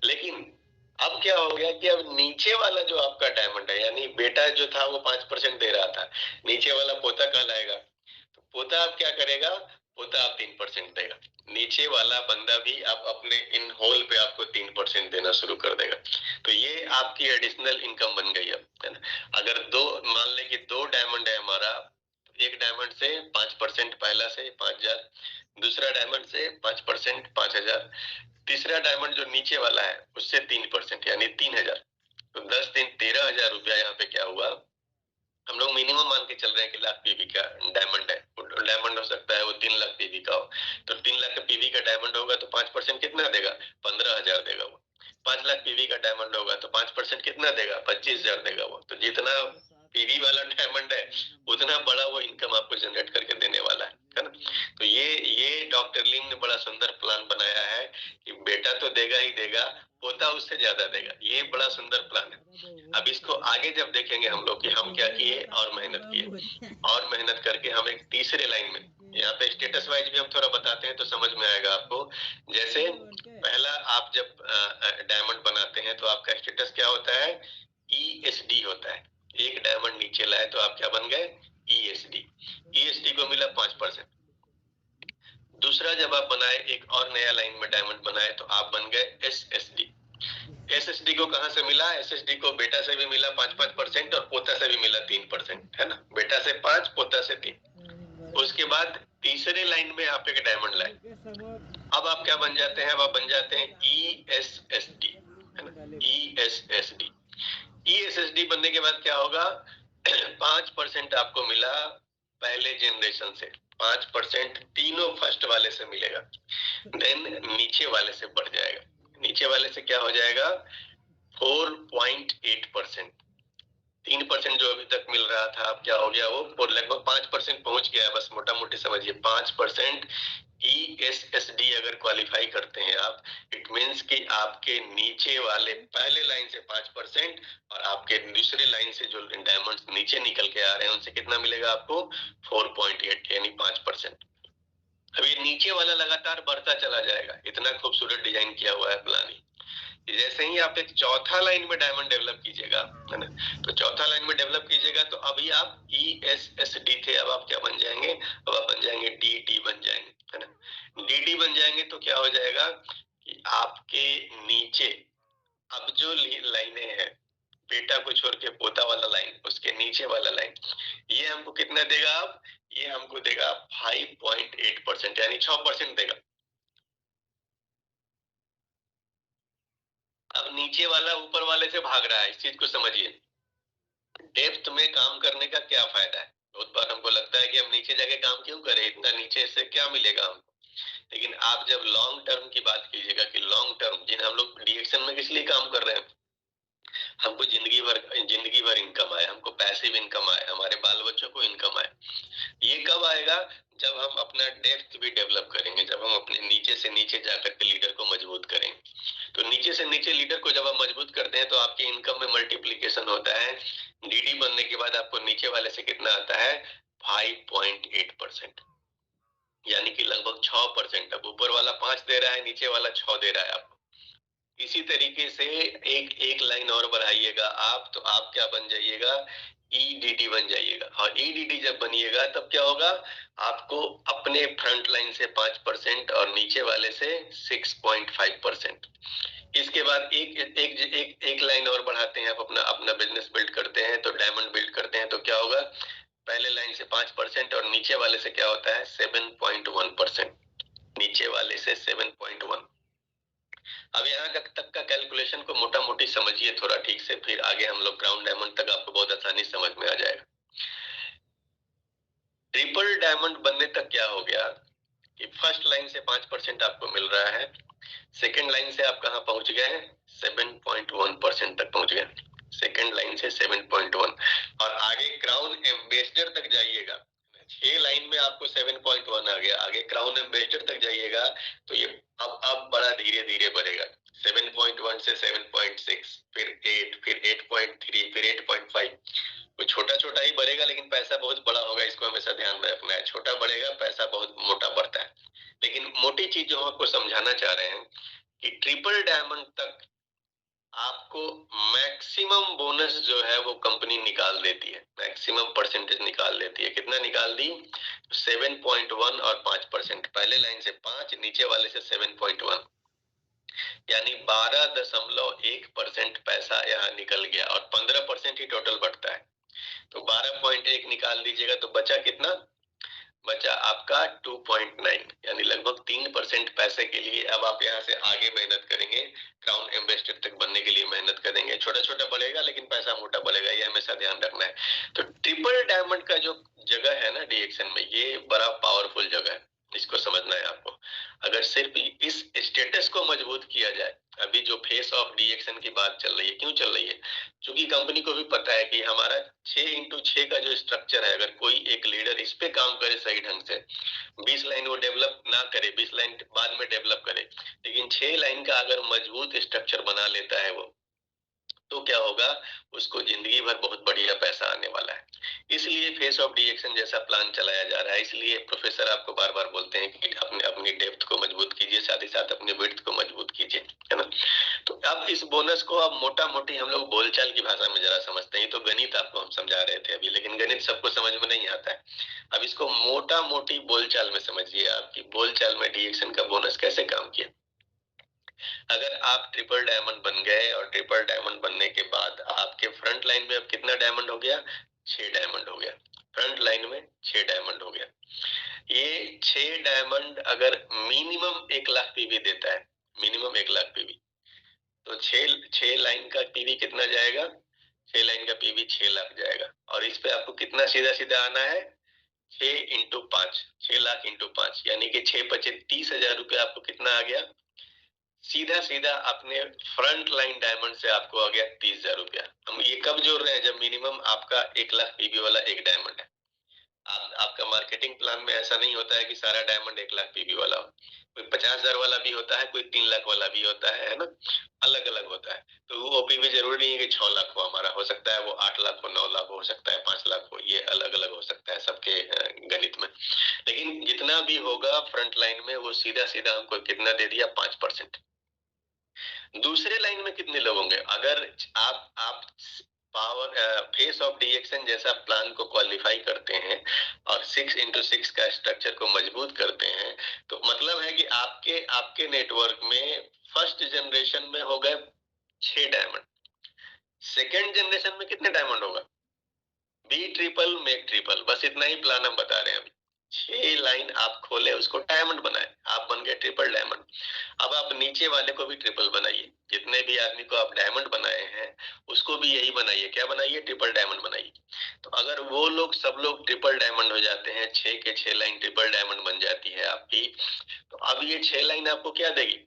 लेकिन अब क्या हो गया कि अब नीचे वाला जो आपका डायमंड है, यानी बेटा जो था वो 5% दे रहा था, नीचे वाला पोता कहलाएगा। तो पोता अब क्या करेगा? पोता अब 3% देगा। नीचे वाला बंदा भी अब अपने इन होल पे आपको 3% देना शुरू कर देगा। तो ये आपकी एडिशनल इनकम बन गई अब, है ना। अगर दो, मान ले कि 2 डायमंड है हमारा, एक डायमंड से 5%, पहला से 5,000, दूसरा डायमंड से 5%, 5,000, तीसरा डायमंड जो नीचे वाला है उससे 3%, यानी 3,000। तो 10 दिन 13,000 रुपया यहाँ पे क्या हुआ? हम लोग मिनिमम मान के चल रहे हैं कि लाख पीवी का डायमंड है। डायमंड हो सकता है वो 3 लाख पीवी का हो। तो 3 लाख का पीवी का डायमंड होगा तो 5% कितना देगा? 15,000 देगा वो। 5 लाख पीवी का डायमंड होगा तो 5% कितना देगा? 25,000 देगा वो। तो जितना पीवी वाला डायमंड है उतना बड़ा वो इनकम आपको जनरेट करके देने वाला है ना। तो ये डॉक्टर लिम ने बड़ा सुंदर प्लान बनाया है कि बेटा तो देगा ही देगा, पोता उससे ज्यादा देगा। ये बड़ा सुंदर प्लान है। अब इसको आगे जब देखेंगे हम लोग कि हम क्या किए और मेहनत किए, और मेहनत करके हम एक तीसरे लाइन में, यहाँ पे स्टेटस वाइज भी हम थोड़ा बताते हैं तो समझ में आएगा आपको। जैसे पहला आप जब डायमंड बनाते हैं तो आपका स्टेटस क्या होता है? ESD होता है। एक डायमंड नीचे लाए तो आप क्या बन गए? ESD। ESD को मिला 5%। दूसरा जब आप बनाए, एक और नया लाइन में डायमंड बनाए तो आप बन गए SSD। SSD को कहां से मिला? SSD को बेटा से भी मिला 5-5% और पोता से भी मिला 3%, है ना। बेटा से 5, पोता से 3। उसके बाद तीसरे लाइन में आप एक डायमंड लाए, अब आप क्या बन जाते हैं? अब आप बन जाते हैं ESSD, है ना। ESSD। ESSD बनने के बाद क्या होगा? 5% आपको मिला पहले जनरेशन से, 5% तीनों फर्स्ट वाले से मिलेगा। देन नीचे वाले से बढ़ जाएगा। नीचे वाले से क्या हो जाएगा? 4.8%। 3% जो अभी तक मिल रहा था, अब क्या हो गया? वो लगभग 5% पहुंच गया है। बस मोटा मोटी समझिए 5% ESSD अगर क्वालिफाई करते हैं आप, इट मीन्स कि आपके नीचे वाले पहले लाइन से 5% और आपके दूसरे लाइन से जो डायमंड्स नीचे निकल के आ रहे हैं उनसे कितना मिलेगा आपको? 4.8, यानी 5%। अब ये नीचे वाला लगातार बढ़ता चला जाएगा। इतना खूबसूरत डिजाइन किया हुआ है प्लान। जैसे ही आप एक चौथा लाइन में डायमंड डेवलप कीजिएगा, है ना, तो चौथा लाइन में डेवलप कीजिएगा तो अभी आप ESSD थे, अब आप क्या बन जाएंगे? अब आप बन जाएंगे DD बन जाएंगे, है ना। DD बन जाएंगे तो क्या हो जाएगा कि आपके नीचे अब जो लाइनें हैं, बेटा को छोड़ के पोता वाला लाइन, उसके नीचे वाला लाइन, ये हमको कितना देगा? अब ये हमको देगा 5.8%, यानी 6% देगा। अब नीचे वाला ऊपर वाले से भाग रहा है, इस चीज को समझिए। डेप्थ में काम करने का क्या फायदा है? बहुत बार हमको लगता है कि हम नीचे जाके काम क्यों करें, इतना नीचे से क्या मिलेगा हमको। लेकिन आप जब लॉन्ग टर्म की बात कीजिएगा कि लॉन्ग टर्म, जिन हम लोग रिएक्शन में किस लिए काम कर रहे हैं, हमको जिंदगी भर इनकम आए, हमको पैसिव इनकम आए, हमारे बाल बच्चों को इनकम आए। ये कब आएगा? जब हम अपना डेप्थ भी डेवलप करेंगे, जब हम अपने नीचे से नीचे जाकर के लीडर को मजबूत करेंगे। तो नीचे से नीचे लीडर को जब आप मजबूत करते हैं तो आपके इनकम में मल्टीप्लीकेशन होता है। DD बनने के बाद आपको नीचे वाले से कितना आता है? 5.8%, यानी कि लगभग 6%। अब ऊपर वाला 5 दे रहा है, नीचे वाला 6 दे रहा है आपको। इसी तरीके से एक एक लाइन और बढ़ाइएगा आप, तो आप क्या बन जाइएगा? EDD बन जाइएगा। और EDD जब बनिएगा तब क्या होगा? आपको अपने फ्रंट लाइन से 5% और नीचे वाले से 6.5%। इसके बाद एक एक एक एक लाइन और बढ़ाते हैं, आप अपना अपना बिजनेस बिल्ड करते हैं, तो डायमंड बिल्ड करते हैं, तो क्या होगा? पहले लाइन से 5% और नीचे वाले से क्या होता है? 7.1%। नीचे वाले से 7.1। अब यहाँ तक का कैलकुलेशन को मोटा मोटी समझिए थोड़ा ठीक से, फिर आगे हम लोग ग्राउंड डायमंड तक आपको बहुत आसानी समझ में आ जाएगा। ट्रिपल डायमंड बनने तक क्या हो गया कि फर्स्ट लाइन से 5% आपको मिल रहा है, सेकेंड लाइन से आप कहाँ पहुंच गए हैं, 7.1% तक पहुंच गए, सेकेंड लाइन से 7.1, और आगे क्राउन एम्बेसडर तक जाइएगा, 6 लाइन में आपको 7.1 आ गया, आगे क्राउन एम्बेसडर तक जाइएगा तो ये अब बड़ा धीरे धीरे बढ़ेगा, 7.1 से 7.6, फिर 8, फिर 8.3, फिर 8.5, वो छोटा छोटा ही बढ़ेगा लेकिन पैसा बहुत बड़ा होगा, इसको हमेशा ध्यान में रखना है, छोटा बढ़ेगा पैसा बहुत मोटा बढ़ता है। लेकिन मोटी चीज जो हम आपको समझाना चाह रहे हैं कि ट्रिपल डायमंड तक आपको मैक्सिमम बोनस जो है वो कंपनी निकाल देती है, मैक्सिमम परसेंटेज निकाल देती है। कितना निकाल दी, 7.1 और 5%, पहले लाइन से 5, नीचे वाले से 7.1, यानी 12.1% पैसा यहाँ निकल गया, और 15% ही टोटल बढ़ता है, तो 12.1 निकाल दीजिएगा तो बचा कितना, बचा आपका 2.9, यानी लगभग 3% पैसे के लिए अब आप यहाँ से आगे मेहनत करेंगे, क्राउन एम्बेसडर तक बनने के लिए मेहनत करेंगे। छोटा छोटा बढ़ेगा लेकिन पैसा मोटा बढ़ेगा, ये हमेशा ध्यान रखना है। तो ट्रिपल डायमंड का जो जगह है ना डीएक्शन में, ये बड़ा पावरफुल जगह है, इसको समझना है आपको। अगर सिर्फ इस स्टेटस को मजबूत किया जाए, अभी जो फेस ऑफ डीएक्शन की बात चल रही है, क्यों चल रही है, क्योंकि कंपनी को भी पता है कि हमारा 6x6 का जो स्ट्रक्चर है, अगर कोई एक लीडर इस पे काम करे सही ढंग से, 20 लाइन वो डेवलप ना करे, 20 लाइन बाद में डेवलप करे, लेकिन 6 लाइन का अगर मजबूत स्ट्रक्चर बना लेता है वो, तो क्या होगा, उसको जिंदगी भर बहुत बढ़िया पैसा आने वाला है। इसलिए फेस ऑफ डीएक्शन जैसा प्लान चलाया जा रहा है। इसलिए प्रोफेसर आपको बार बार बोलते हैं कि अपनी डेप्थ को मजबूत कीजिए, साथ ही साथ अपनी विड्थ को मजबूत कीजिए, है ना। तो अब इस बोनस को अब मोटा मोटी हम लोग बोलचाल की भाषा में जरा समझते हैं, तो गणित आपको हम समझा रहे थे अभी, लेकिन गणित सबको समझ में नहीं आता है। अब इसको मोटा मोटी बोलचाल में समझिए, आपकी बोलचाल में डीएक्शन का बोनस कैसे काम किया। अगर आप ट्रिपल डायमंड बन गए, और ट्रिपल डायमंड बनने के बाद आपके फ्रंट लाइन में अब कितना डायमंड हो गया, 6 डायमंड हो गया, फ्रंट लाइन में 6 डायमंड हो गया। ये 6 डायमंड अगर मिनिमम 1 लाख पीवी देता है, मिनिमम 1 लाख पीवी, तो 6 लाइन का पीवी कितना जाएगा, 6 लाइन का पीवी 6 लाख जाएगा। और इस पे आपको कितना सीधा सीधा आना है, 6 इंटू 5, 6 लाख इंटू 5, यानी कि 6 पचे 30,000 रुपया आपको कितना आ गया, सीधा सीधा अपने फ्रंट लाइन डायमंड से आपको आ गया 30,000 रुपया। हम ये कब जोड़ रहे हैं, जब मिनिमम आपका 1 लाख पीवी वाला एक डायमंड है। आपका मार्केटिंग प्लान में ऐसा नहीं होता है कि सारा डायमंड 1 लाख पीवी वाला हो, कोई 50,000 वाला भी होता है, कोई 3 लाख वाला भी होता है ना, अलग अलग होता है। तो वो पीवी जरूरी नहीं है कि 6 लाख हो हमारा, हो सकता है वो 8 लाख हो, 9 लाख हो सकता है, 5 लाख हो, ये अलग अलग हो सकता है सबके गणित में। लेकिन जितना भी होगा फ्रंट लाइन में, वो सीधा सीधा हमको कितना दे दिया, 5%। दूसरे लाइन में कितने लोग होंगे, अगर आप पावर फेस ऑफ डीएक्शन जैसा प्लान को क्वालिफाई करते हैं और 6x6 का स्ट्रक्चर को मजबूत करते हैं, तो मतलब है कि आपके आपके नेटवर्क में फर्स्ट जनरेशन में हो गए 6 डायमंड, सेकेंड जनरेशन में कितने डायमंड होगा, बी ट्रिपल मेक ट्रिपल, बस इतना ही प्लान हम बता रहे हैं अभी। 6 लाइन आप खोले, उसको डायमंड बनाए, आप बन गए ट्रिपल डायमंड। अब आप नीचे वाले को भी ट्रिपल बनाइए, जितने भी आदमी को आप डायमंड बनाए हैं उसको भी यही बनाइए, क्या बनाइए, ट्रिपल डायमंड बनाइए। तो अगर वो लोग सब लोग ट्रिपल डायमंड हो जाते हैं, 6 के 6 लाइन ट्रिपल डायमंड बन जाती है आपकी, तो अब ये 6 लाइन आपको क्या देगी,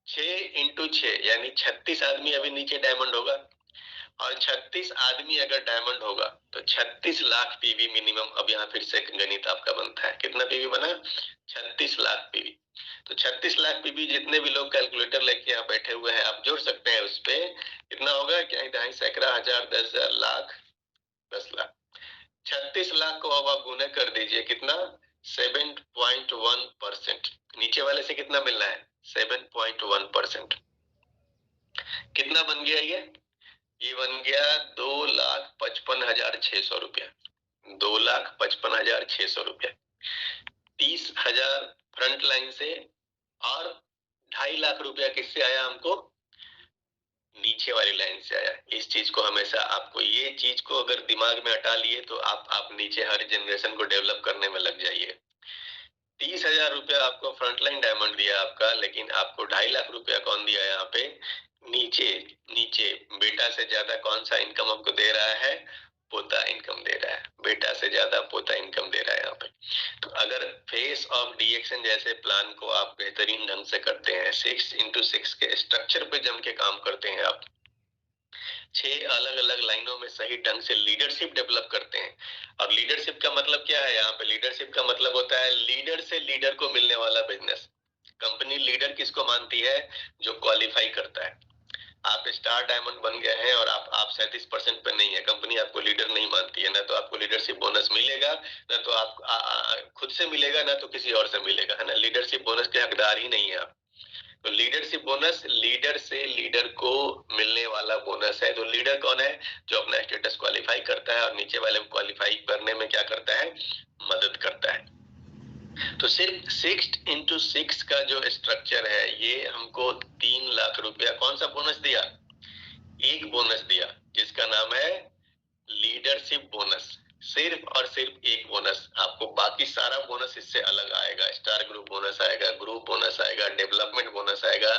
6 इंटू 6, यानी 36 आदमी अभी नीचे डायमंड होगा, और 36 आदमी अगर डायमंड होगा तो 36 लाख पीवी मिनिमम। अब यहाँ फिर से गणित आपका बनता है, कितना पीवी बना, 36 लाख पीवी। तो 36 लाख पीवी, जितने भी लोग कैलकुलेटर लेके यहाँ बैठे हुए हैं आप जोड़ सकते हैं, उस पे कितना होगा, क्या 2.5 सैकड़ा, 1000, 10,000, लाख, 10 लाख। 36 लाख को अब आप गुना कर दीजिए, कितना, 7.1%। नीचे वाले से कितना मिलना है, 7.1%। कितना बन गया ये बन गया 2,55,600 रुपया, 2,55,600 रुपया। 30,000 फ्रंट लाइन से, और 2.5 लाख रुपया किससे आया हमको, नीचे वाली लाइन से आया। इस चीज को हमेशा आपको, ये चीज को अगर दिमाग में हटा लिए तो आप नीचे हर जनरेशन को डेवलप करने में लग जाइए। 30,000 रुपया आपको फ्रंट लाइन डायमंड दिया आपका, लेकिन आपको 2.5 लाख रुपया कौन दिया यहाँ पे, नीचे नीचे बेटा से ज्यादा कौन सा इनकम हमको दे रहा है, पोता इनकम दे रहा है, बेटा से ज्यादा पोता इनकम दे रहा है यहाँ पे। तो अगर फेस ऑफ डीएक्शन जैसे प्लान को आप बेहतरीन ढंग से करते हैं, 6x6 के स्ट्रक्चर पे जम के काम करते हैं, आप 6 अलग अलग लाइनों में सही ढंग से लीडरशिप डेवलप करते हैं। और लीडरशिप का मतलब क्या है यहाँ पे? लीडरशिप का मतलब होता है लीडर से लीडर को मिलने वाला बिजनेस। कंपनी लीडर किसको मानती है? जो क्वालिफाई करता है। आप स्टार डायमंड बन गए हैं और आप 37% पे नहीं है, कंपनी आपको लीडर नहीं मानती है। ना तो आपको लीडरशिप बोनस मिलेगा, ना तो आप खुद से मिलेगा, ना तो किसी और से मिलेगा, है ना। लीडरशिप बोनस के हकदार ही नहीं है आप। तो लीडरशिप बोनस लीडर से लीडर को मिलने वाला बोनस है। तो लीडर कौन है? जो अपना स्टेटस क्वालिफाई करता है और नीचे वाले को क्वालिफाई करने में क्या करता है? मदद करता है। तो सिर्फ 6x6 का जो स्ट्रक्चर है, ये हमको 3 लाख रुपया कौन सा बोनस दिया? एक बोनस दिया, जिसका नाम है लीडरशिप बोनस। सिर्फ और सिर्फ एक बोनस। आपको बाकी सारा बोनस इससे अलग आएगा। स्टार ग्रुप बोनस आएगा, ग्रुप बोनस आएगा, डेवलपमेंट बोनस आएगा।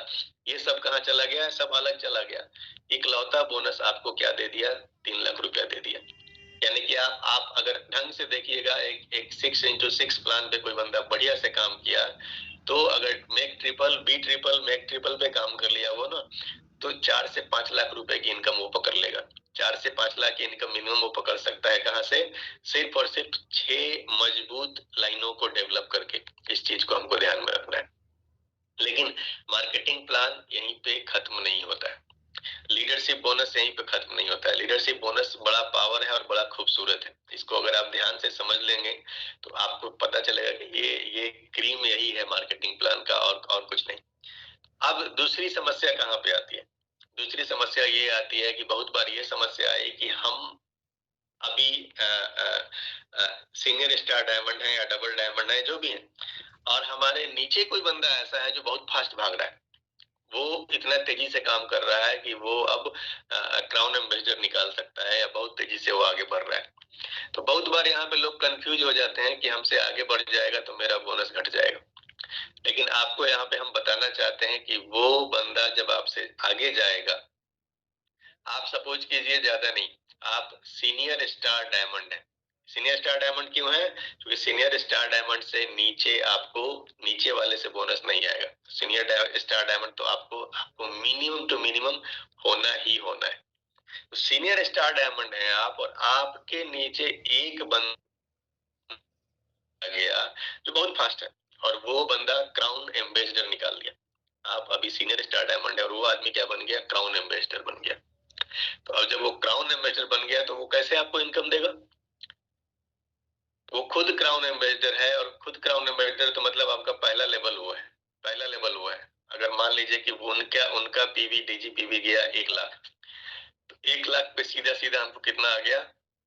ये सब कहाँ चला गया? सब अलग चला गया। इकलौता बोनस आपको क्या दे दिया? 3 लाख रुपया दे दिया। यानी कि आप अगर ढंग से देखिएगा, एक 6x6 प्लान पे कोई बंदा बढ़िया से काम किया, तो अगर make triple, B triple, make triple पे काम कर लिया वो ना, तो 4 से 5 लाख रुपए की इनकम वो पकड़ लेगा। 4 से 5 लाख की इनकम मिनिमम वो पकड़ सकता है। कहां से? सिर्फ और सिर्फ 6 मजबूत लाइनों को डेवलप करके। इस चीज को हमको ध्यान में रखना है। लेकिन मार्केटिंग प्लान यहीं पे खत्म नहीं होता है, लीडरशिप बोनस यहीं पे खत्म नहीं होता है। लीडरशिप बोनस बड़ा पावर है और बड़ा खूबसूरत है। इसको अगर आप ध्यान से समझ लेंगे तो आपको पता चलेगा कि ये क्रीम यही है मार्केटिंग प्लान का, और कुछ नहीं। अब दूसरी समस्या कहाँ पे आती है? दूसरी समस्या ये आती है कि बहुत बार ये समस्या आई कि हम अभी सीनियर स्टार डायमंड है या डबल डायमंड है, जो भी है, और हमारे नीचे कोई बंदा ऐसा है जो बहुत फास्ट भाग रहा है। वो इतना तेजी से काम कर रहा है कि वो अब क्राउन एम्बेसडर निकाल सकता है, या बहुत तेजी से वो आगे बढ़ रहा है। तो बहुत बार यहाँ पे लोग कंफ्यूज हो जाते हैं कि हमसे आगे बढ़ जाएगा तो मेरा बोनस घट जाएगा। लेकिन आपको यहाँ पे हम बताना चाहते हैं कि वो बंदा जब आपसे आगे जाएगा, आप सपोज कीजिए ज्यादा नहीं, आप सीनियर स्टार डायमंड है। सीनियर स्टार डायमंड क्यों है? क्योंकि सीनियर स्टार डायमंड से नीचे आपको नीचे वाले से बोनस नहीं आएगा। सीनियर स्टार डायमंड तो आपको मिनिमम टू मिनिमम होना ही होना है। तो सीनियर स्टार डायमंड है आप, और आपके नीचे एक बंदा गया जो बहुत फास्ट है, और वो बंदा क्राउन एम्बेसडर निकाल दिया। आप अभी सीनियर स्टार डायमंड है और वो आदमी क्या बन गया? क्राउन एम्बेसडर बन गया। तो अब जब वो क्राउन एम्बेसडर बन गया तो वो कैसे आपको इनकम देगा? वो खुद क्राउन एम्बेसडर है, और खुद क्राउन एम्बेसडर तो मतलब आपका पहला लेवल वो है। पहला लेवल वो है। अगर मान लीजिए कि उनका उनका पीवी डीजीपीवी गया 1 लाख, तो 1 लाख पे सीधा सीधा हमको कितना आ गया?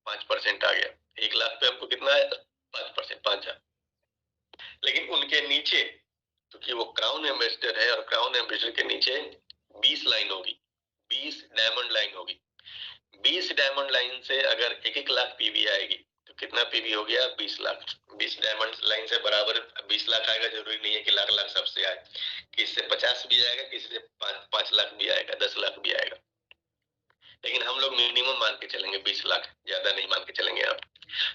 5% आ गया। 1 लाख पे हमको कितना आया? 5%, 5,000। लेकिन उनके नीचे, क्योंकि वो क्राउन एम्बेसडर है, और क्राउन एम्बेसडर के नीचे 20 लाइन होगी, 20 डायमंड लाइन होगी। 20 डायमंड लाइन से अगर 1-1 लाख पीवी आएगी, तो कितना पीवी हो गया? 20 लाख। 20 डायमंड लाइन से बराबर 20 लाख आएगा। जरूरी नहीं है कि लाख लाख सबसे आए, किसी से 50 भी आएगा, किसी से 5 लाख भी आएगा, 10 लाख भी आएगा। लेकिन हम लोग मिनिमम मान के चलेंगे 20 लाख, ज्यादा नहीं मान के चलेंगे आप।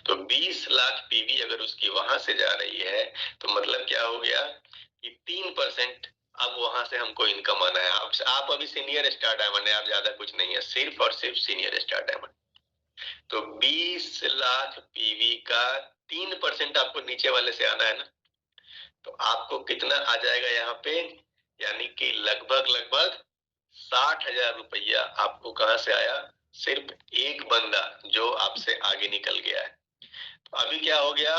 तो 20 लाख पीवी अगर उसकी वहां से जा रही है, तो मतलब क्या हो गया कि 3% अब वहां से हमको इनकम आना है। आप अभी सीनियर स्टार डायमंड है, आप ज्यादा कुछ नहीं है, सिर्फ और सिर्फ सीनियर स्टार डायमंड। तो 20 लाख पीवी का 3% आपको नीचे वाले से आना है ना, तो आपको कितना आ जाएगा यहाँ पे? यानी कि लगभग लगभग 60,000 रुपया आपको कहां से आया? सिर्फ एक बंदा जो आपसे आगे निकल गया है। तो अभी क्या हो गया?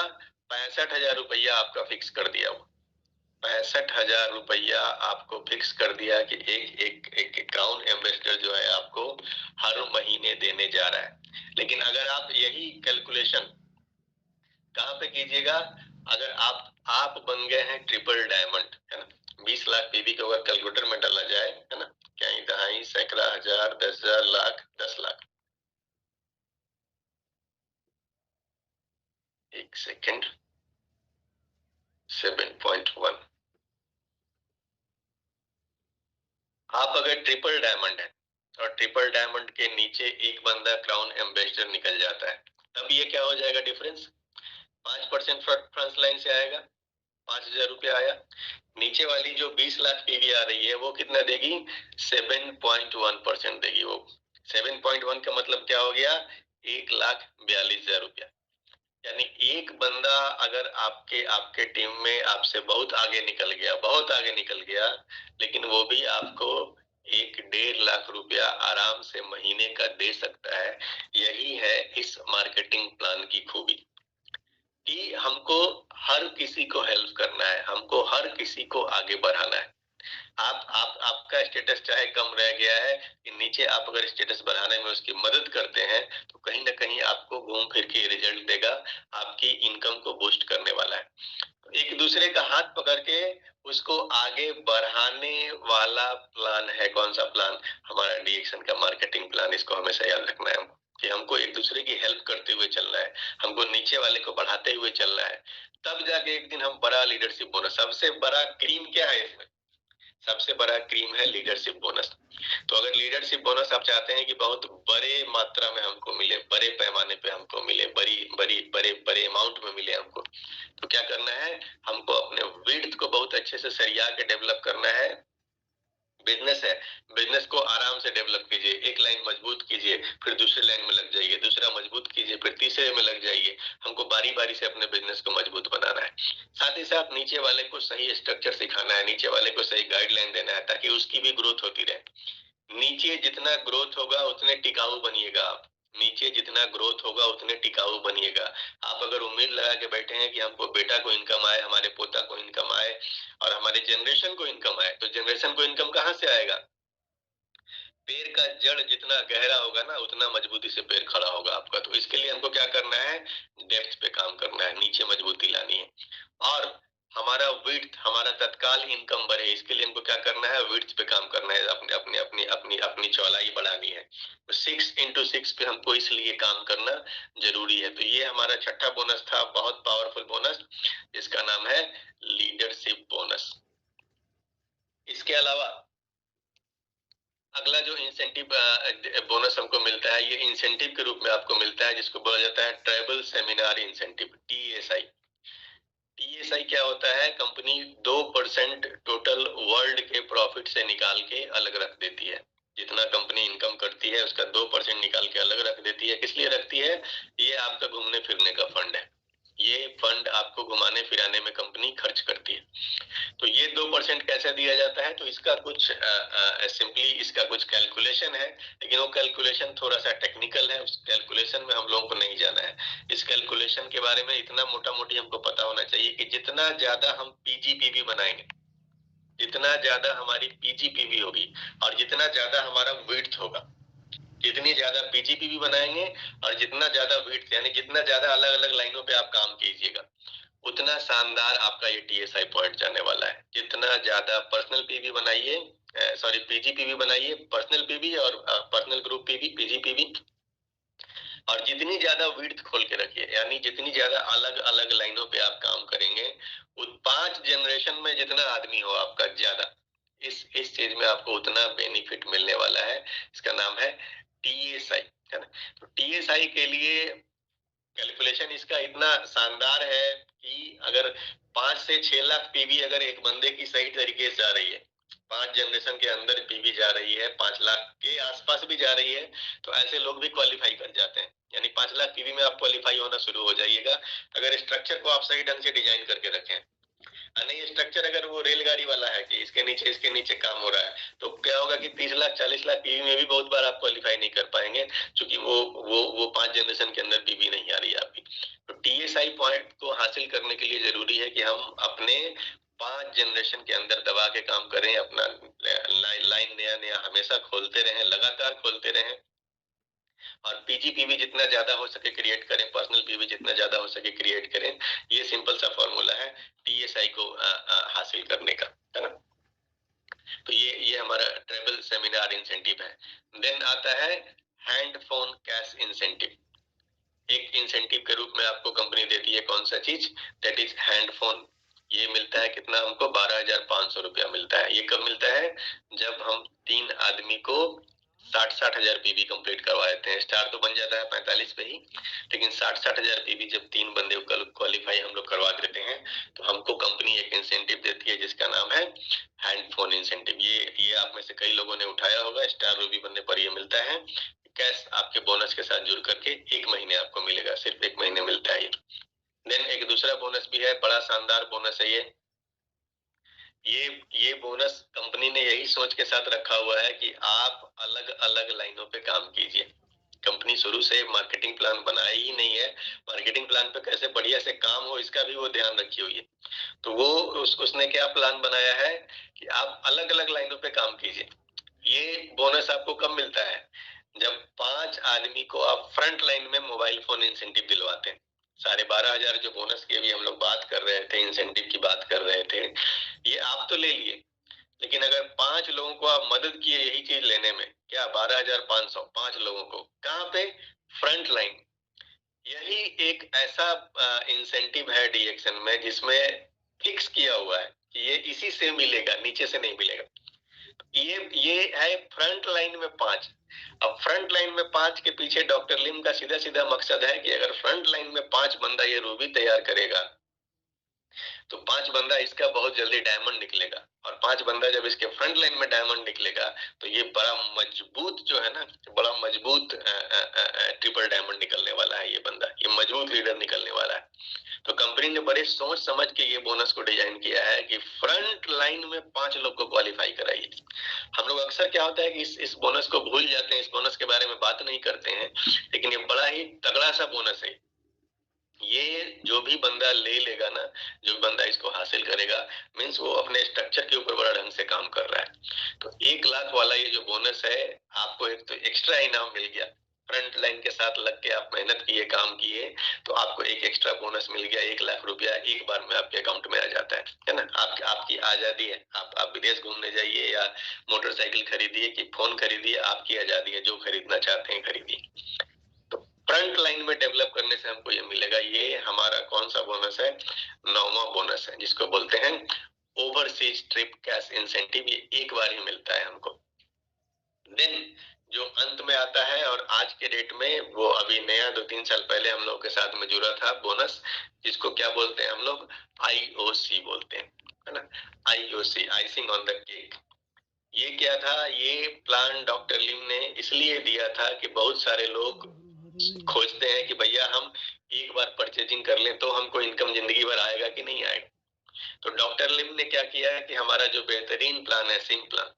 65,000 रुपया आपका फिक्स कर दिया। वो 65,000 रुपया आपको फिक्स कर दिया कि एक एक एक क्राउन एम्बेसडर जो है आपको हर महीने देने जा रहा है। लेकिन अगर आप यही कैलकुलेशन कहाँ पे कीजिएगा? अगर आप बन गए हैं ट्रिपल डायमंड, है ना, 20 लाख पीवी को अगर कैलकुलेटर में डाला जाए, है ना, कहीं दहाई सैकड़ा हजार 10,000 लाख 10 लाख, एक सेकेंड, 7.1। आप अगर ट्रिपल डायमंड है, और ट्रिपल डायमंड के नीचे एक बंदा क्राउन एम्बेसडर निकल जाता है, तब ये क्या हो जाएगा डिफरेंस? 5% फ्रंट लाइन से आएगा, 5,000 रुपया आया। नीचे वाली जो 20 लाख पीवी आ रही है वो कितना देगी? 7.1% देगी वो। 7.1 का मतलब क्या हो गया? 1,42,000 रुपया। यानी एक बंदा अगर आपके आपके टीम में आपसे बहुत आगे निकल गया, बहुत आगे निकल गया, लेकिन वो भी आपको 1.5 लाख रुपया आराम से महीने का दे सकता है। यही है इस मार्केटिंग प्लान की खूबी, कि हमको हर किसी को हेल्प करना है, हमको हर किसी को आगे बढ़ाना है। आपका स्टेटस चाहे कम रह गया है, कि नीचे आप अगर स्टेटस बढ़ाने में उसकी मदद करते हैं तो कहीं ना कहीं आपको घूम फिर के रिजल्ट देगा, आपकी इनकम को बूस्ट करने वाला है। एक दूसरे का हाथ पकड़ के उसको आगे बढ़ाने वाला प्लान है। कौन सा प्लान? हमारा डीएक्शन का मार्केटिंग प्लान। इसको हमेशा याद रखना है हमको, कि हमको एक दूसरे की हेल्प करते हुए चलना है, हमको नीचे वाले को बढ़ाते हुए चलना है। तब जाके एक दिन हम बड़ा लीडरशिप बोनस, सबसे बड़ा क्रीम क्या है इसमें? सबसे बड़ा क्रीम है लीडरशिप बोनस। तो अगर लीडरशिप बोनस आप चाहते हैं कि बहुत बड़े मात्रा में हमको मिले, बड़े पैमाने पे हमको मिले, बड़ी बड़ी बड़े बड़े अमाउंट में मिले हमको, तो क्या करना है? हमको अपने विड्थ को बहुत अच्छे से सरिया के डेवलप करना है। बिजनेस है, बिजनेस को आराम से डेवलप कीजिए, एक लाइन मजबूत कीजिए, फिर दूसरे लाइन में लग जाइए, दूसरा मजबूत कीजिए, फिर तीसरे में लग जाइए। हमको बारी बारी से अपने बिजनेस को मजबूत बनाना है। साथ ही साथ नीचे वाले को सही स्ट्रक्चर सिखाना है, नीचे वाले को सही गाइडलाइन देना है, ताकि उसकी भी ग्रोथ होती रहे। नीचे जितना ग्रोथ होगा उतने टिकाऊ बनिएगा आप। नीचे जितना ग्रोथ होगा उतने टिकाऊ बनिएगा। आप अगर उम्मीद लगा के बैठे हैं कि हमको बेटा को इनकम आए, हमारे पोता को इनकम आए और हमारे जनरेशन को इनकम आए, तो जनरेशन को इनकम कहाँ से आएगा? पेड़ का जड़ जितना गहरा होगा ना, उतना मजबूती से पेड़ खड़ा होगा आपका। तो इसके लिए हमको क्या करना है? डेप्थ पे काम करना है, नीचे मजबूती लानी है। और हमारा विड्थ, हमारा तत्काल इनकम बढ़े, इसके लिए हमको क्या करना है? विड्थ पे काम करना है, अपनी अपनी अपनी अपनी अपनी चौड़ाई बढ़ानी है। तो 6x6 पे हमको इसलिए काम करना जरूरी है। तो ये हमारा छठा बोनस था, बहुत पावरफुल बोनस, इसका नाम है लीडरशिप बोनस। इसके अलावा अगला जो इंसेंटिव बोनस हमको मिलता है, ये इंसेंटिव के रूप में आपको मिलता है, जिसको बोला जाता है tribal seminar incentive, TSI. TSI क्या होता है? कंपनी 2% टोटल वर्ल्ड के प्रॉफिट से निकाल के अलग रख देती है। जितना कंपनी इनकम करती है उसका 2% निकाल के अलग रख देती है। किस लिए रखती है? ये आपका घूमने फिरने का फंड है। ये फंड आपको घुमाने फिराने में कंपनी खर्च करती है। तो ये 2% कैसे दिया जाता है? तो इसका कुछ सिंपली इसका कुछ कैलकुलेशन है, लेकिन वो कैलकुलेशन थोड़ा सा टेक्निकल है, उस कैलकुलेशन में हम लोगों को नहीं जाना है। इस कैलकुलेशन के बारे में इतना मोटा मोटी हमको पता होना चाहिए कि जितना ज्यादा हम पीजीपीवी बनाएंगे, जितना ज्यादा हमारी पीजीपीवी होगी और जितना ज्यादा हमारा विड्थ होगा, जितनी ज्यादा पीजीपीवी बनाएंगे और जितना ज्यादा विड्थ, यानी जितना ज्यादा अलग अलग लाइनों पे आप काम कीजिएगा, उतना शानदार आपका ये टीएसआई पॉइंट जाने वाला है। जितना ज्यादा पर्सनल पीवी बनाइए, सॉरी पीजीपीवी बनाइए, पर्सनल पीवी और पर्सनल ग्रुप पीवी, पीजीपीवी, और जितनी ज्यादा विड्थ खोल के रखिए, यानी जितनी ज्यादा अलग अलग लाइनों पे आप काम करेंगे, उन 5 जनरेशन में जितना आदमी हो आपका ज्यादा, इस चीज में आपको उतना बेनिफिट मिलने वाला है। इसका नाम है टीएसआई, है ना? तो टीएसआई के लिए कैलकुलेशन इसका इतना शानदार है कि अगर 5 से 6 लाख पीवी अगर एक बंदे की सही तरीके से जा रही है, 5 जनरेशन के अंदर पीवी जा रही है, 5 लाख के आसपास भी जा रही है, तो ऐसे लोग भी क्वालिफाई कर जाते हैं। यानी 5 लाख पीवी में आप क्वालिफाई होना शुरू हो जाइएगा, अगर स्ट्रक्चर को आप सही ढंग से डिजाइन करके रखें। नहीं, स्ट्रक्चर अगर वो रेलगाड़ी वाला है कि इसके नीचे काम हो रहा है, तो क्या होगा कि 30 लाख 40 लाख पीवी में भी बहुत बार आप क्वालिफाई नहीं कर पाएंगे, क्योंकि वो 5 जनरेशन के अंदर पीवी नहीं आ रही है आपकी। तो टीएसआई पॉइंट को हासिल करने के लिए जरूरी है कि हम अपने 5 जनरेशन के अंदर दबा के काम करें, अपना लाइन नया नया हमेशा खोलते रहें, लगातार खोलते रहें, और पीजीपीवी जितना ज्यादा हो सके क्रिएट करें, पर्सनल पीवी जितना ज्यादा हो सके क्रिएट करें। ये सिंपल सा फॉर्मूला है टीएसआई को हासिल करने का, है ना? तो ये हमारा ट्रेवल सेमिनार इंसेंटिव है। देन आता है हैंड फोन कैश इंसेंटिव। एक इंसेंटिव के रूप में आपको कंपनी देती है कौन सा चीज? That is hand phone. ये मिलता है कितना हमको? 12,500 रुपया मिलता है। ये कब मिलता है? जब हम 3 आदमी को 60-60 हजार पीवी कंप्लीट करवा देते हैं। स्टार तो बन जाता है 45 पे ही, लेकिन 60-60 हजार पीवी जब 3 बंदे क्वालिफाई हम लोग करवा देते हैं तो हमको कंपनी एक इंसेंटिव देती है जिसका नाम है हैंड फोन इंसेंटिव। ये आप में से कई लोगों ने उठाया होगा, स्टार रूबी बनने पर ये मिलता है। कैश आपके बोनस के साथ जुड़ करके 1 महीने आपको मिलेगा, सिर्फ 1 महीने मिलता है ये। देन एक दूसरा बोनस भी है, बड़ा शानदार बोनस है ये बोनस कंपनी ने यही सोच के साथ रखा हुआ है कि आप अलग अलग लाइनों पे काम कीजिए। कंपनी शुरू से मार्केटिंग प्लान बनाया ही नहीं है, मार्केटिंग प्लान पे कैसे बढ़िया से काम हो इसका भी वो ध्यान रखी हुई है। तो वो उसने क्या प्लान बनाया है कि आप अलग अलग लाइनों पे काम कीजिए। ये बोनस आपको कब मिलता है? जब 5 आदमी को आप फ्रंट लाइन में मोबाइल फोन इंसेंटिव दिलवाते हैं। 12,500 जो बोनस की अभी हम लोग बात कर रहे थे, इंसेंटिव की बात कर रहे थे, ये आप तो ले लिए, लेकिन अगर 5 लोगों को आप मदद किए यही चीज लेने में, क्या 12,500 5 लोगों को, कहाँ पे? Front line. यही एक ऐसा इंसेंटिव है डीएक्शन में जिसमें फिक्स किया हुआ है कि ये इसी से मिलेगा, नीचे से नहीं मिलेगा। ये है फ्रंट लाइन में 5। अब फ्रंट लाइन में 5 के पीछे डॉक्टर लिम का सीधा सीधा मकसद है कि अगर फ्रंट लाइन में 5 बंदा ये रूबी तैयार करेगा तो 5 बंदा इसका बहुत जल्दी डायमंड निकलेगा, और 5 बंदा जब इसके फ्रंट लाइन में डायमंड निकलेगा तो ये बड़ा मजबूत जो है ना, बड़ा मजबूत ट्रिपल डायमंड निकलने वाला है। ये बंदा, ये मजबूत लीडर निकलने वाला है। तो कंपनी ने बड़े सोच समझ के ये बोनस को डिजाइन किया है कि फ्रंट लाइन में 5 लोग को क्वालिफाई कराइए। हम लोग अक्सर क्या होता है कि इस बोनस को भूल जाते हैं, इस बोनस के बारे में बात नहीं करते हैं, लेकिन ये बड़ा ही तगड़ा सा बोनस है। ये जो भी बंदा ले लेगा ना, जो भी बंदा इसको हासिल करेगा, मीन्स वो अपने स्ट्रक्चर के ऊपर बड़ा ढंग से काम कर रहा है। तो 1 लाख वाला ये जो बोनस है, आपको एक तो एक्स्ट्रा इनाम मिल गया। फ्रंट लाइन के साथ लग के आप मेहनत किए, काम किए, तो आपको एक एक्स्ट्रा बोनस मिल गया। 1 लाख रुपया एक बार में आपके अकाउंट में आ जाता है ना। आपकी आजादी है। आप विदेश घूमने जाइए या मोटरसाइकिल खरीदिए कि फोन खरीदिए, आपकी आजादी है, जो खरीदना चाहते हैं खरीदिए। फ्रंट लाइन में डेवलप करने से हमको ये मिलेगा। ये हमारा कौन सा बोनस है? 9वां बोनस है, जिसको बोलते हैं ओवरसीज ट्रिप कैश इंसेंटिव। ये एक बार ही मिलता है हमको। देन जो अंत में आता है, और आज के डेट में वो अभी नया 2-3 साल पहले हम लोग के साथ में जुड़ा था बोनस, जिसको क्या बोलते हैं हम लोग? आईओसी बोलते हैं, है ना। IOC, icing on the cake. ये क्या था? ये प्लान डॉक्टर लिम ने इसलिए दिया था कि बहुत सारे लोग खोजते हैं कि भैया हम एक बार परचेजिंग कर लें तो हमको इनकम जिंदगी भर आएगा कि नहीं आएगा। तो डॉक्टर लिम ने क्या किया है कि हमारा जो बेहतरीन प्लान है सिम प्लान,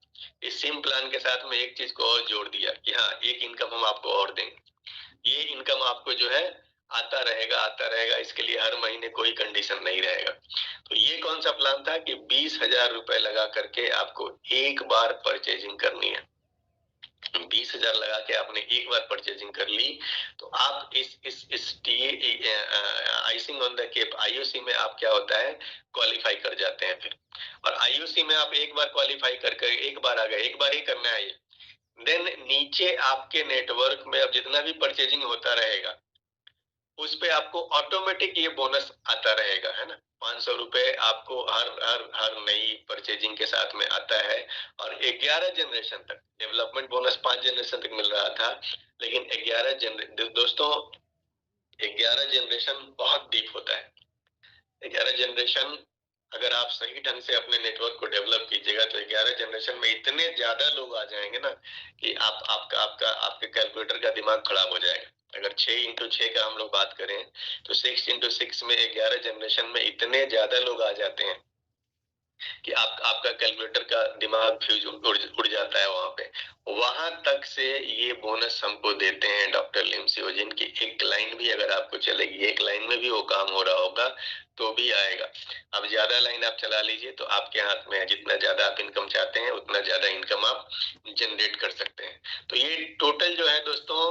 इस सिम प्लान के साथ में एक चीज को और जोड़ दिया कि हाँ, एक इनकम हम आपको और देंगे। ये इनकम आपको जो है आता रहेगा, इसके लिए हर महीने कोई कंडीशन नहीं रहेगा। तो ये कौन सा प्लान था कि 20,000 रुपए लगा करके आपको एक बार परचेजिंग करनी है। 20,000 लगा के आपने एक बार परचेजिंग कर ली तो आप इस icing on the cake IOC में आप क्या होता है, क्वालिफाई कर जाते हैं फिर। और आईओसी में आप एक बार क्वालिफाई करके एक बार आ गए, एक बार ही करना है ये। देन नीचे आपके नेटवर्क में अब जितना भी परचेजिंग होता रहेगा उस पे आपको ऑटोमेटिक ये बोनस आता रहेगा, है ना। 500 रुपए आपको हर हर हर नई परचेजिंग के साथ में आता है। और 11 जनरेशन तक डेवलपमेंट बोनस 5 जनरेशन तक मिल रहा था, लेकिन 11 दोस्तों 11 जनरेशन बहुत डीप होता है। 11 जनरेशन अगर आप सही ढंग से अपने नेटवर्क को डेवलप कीजिएगा तो 11 जनरेशन में इतने ज्यादा लोग आ जाएंगे ना कि आपके कैलकुलेटर का दिमाग खराब हो जाएगा। अगर 6x6 का हम लोग बात करें तो 6x6 में 11 जनरेशन में इतने ज्यादा लोग आ जाते हैं कि आपका कैलकुलेटर का दिमाग फ्यूज उड़ जाता है वहां पे। वहां तक से ये बोनस हमको देते हैं डॉक्टर लिम सियोजिन की। एक लाइन भी अगर आपको चलेगी, एक लाइन में भी वो काम हो रहा होगा तो भी आएगा। अब ज्यादा लाइन आप चला लीजिए तो आपके हाथ में है, जितना ज्यादा आप इनकम चाहते हैं उतना ज्यादा इनकम आप जनरेट कर सकते हैं। तो ये टोटल जो है दोस्तों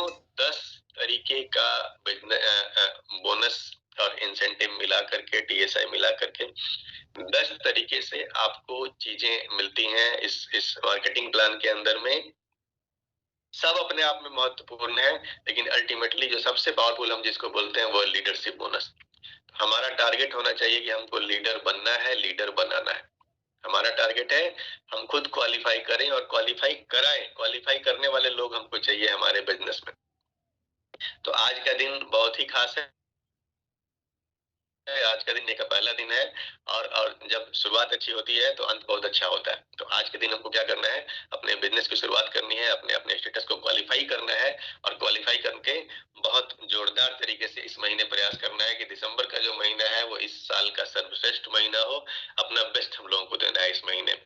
10 तरीके का बोनस और इंसेंटिव मिला करके, डीएसआई मिला करके 10 तरीके से आपको चीजें मिलती हैं इस मार्केटिंग प्लान के अंदर में। सब अपने आप में महत्वपूर्ण है, लेकिन अल्टीमेटली जो सबसे पावरफुल हम जिसको बोलते हैं वो है लीडरशिप बोनस। हमारा टारगेट होना चाहिए कि हमको लीडर बनना है, लीडर बनाना है। हमारा हमारा टारगेट है हम खुद क्वालिफाई करें और क्वालिफाई कराएं। क्वालिफाई करने वाले लोग हमको चाहिए हमारे बिजनेस में। तो आज का दिन बहुत ही खास है। आज का दिन एक पहला दिन है और जब शुरुआत अच्छी होती है तो अंत बहुत अच्छा होता है। तो आज के दिन हमको क्या करना है, अपने बिजनेस की शुरुआत करनी है, अपने अपने स्टेटस को क्वालिफाई करना है और क्वालिफाई करके बहुत जोरदार तरीके से इस महीने प्रयास करना है कि दिसंबर का जो महीना है वो इस साल का सर्वश्रेष्ठ महीना हो। अपना बेस्ट हम लोगों को देना है इस महीने।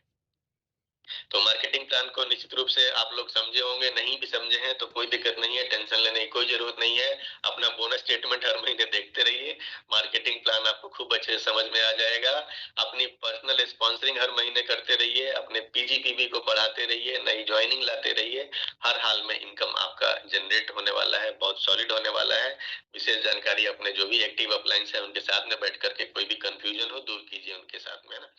तो मार्केटिंग प्लान को निश्चित रूप से आप लोग समझे होंगे, नहीं भी समझे हैं तो कोई दिक्कत नहीं है, टेंशन लेने की कोई जरूरत नहीं है। अपना बोनस स्टेटमेंट हर महीने देखते रहिए, मार्केटिंग प्लान आपको खूब अच्छे से समझ में आ जाएगा। अपनी पर्सनल स्पॉन्सरिंग हर महीने करते रहिए, अपने पीजीपीवी को बढ़ाते रहिए, नई ज्वाइनिंग लाते रहिए। हर हाल में इनकम आपका जनरेट होने वाला है, बहुत सॉलिड होने वाला है। विशेष जानकारी अपने जो भी एक्टिव अपलाइंस है उनके साथ में बैठ करके कोई भी कंफ्यूजन हो दूर कीजिए उनके साथ में, है ना।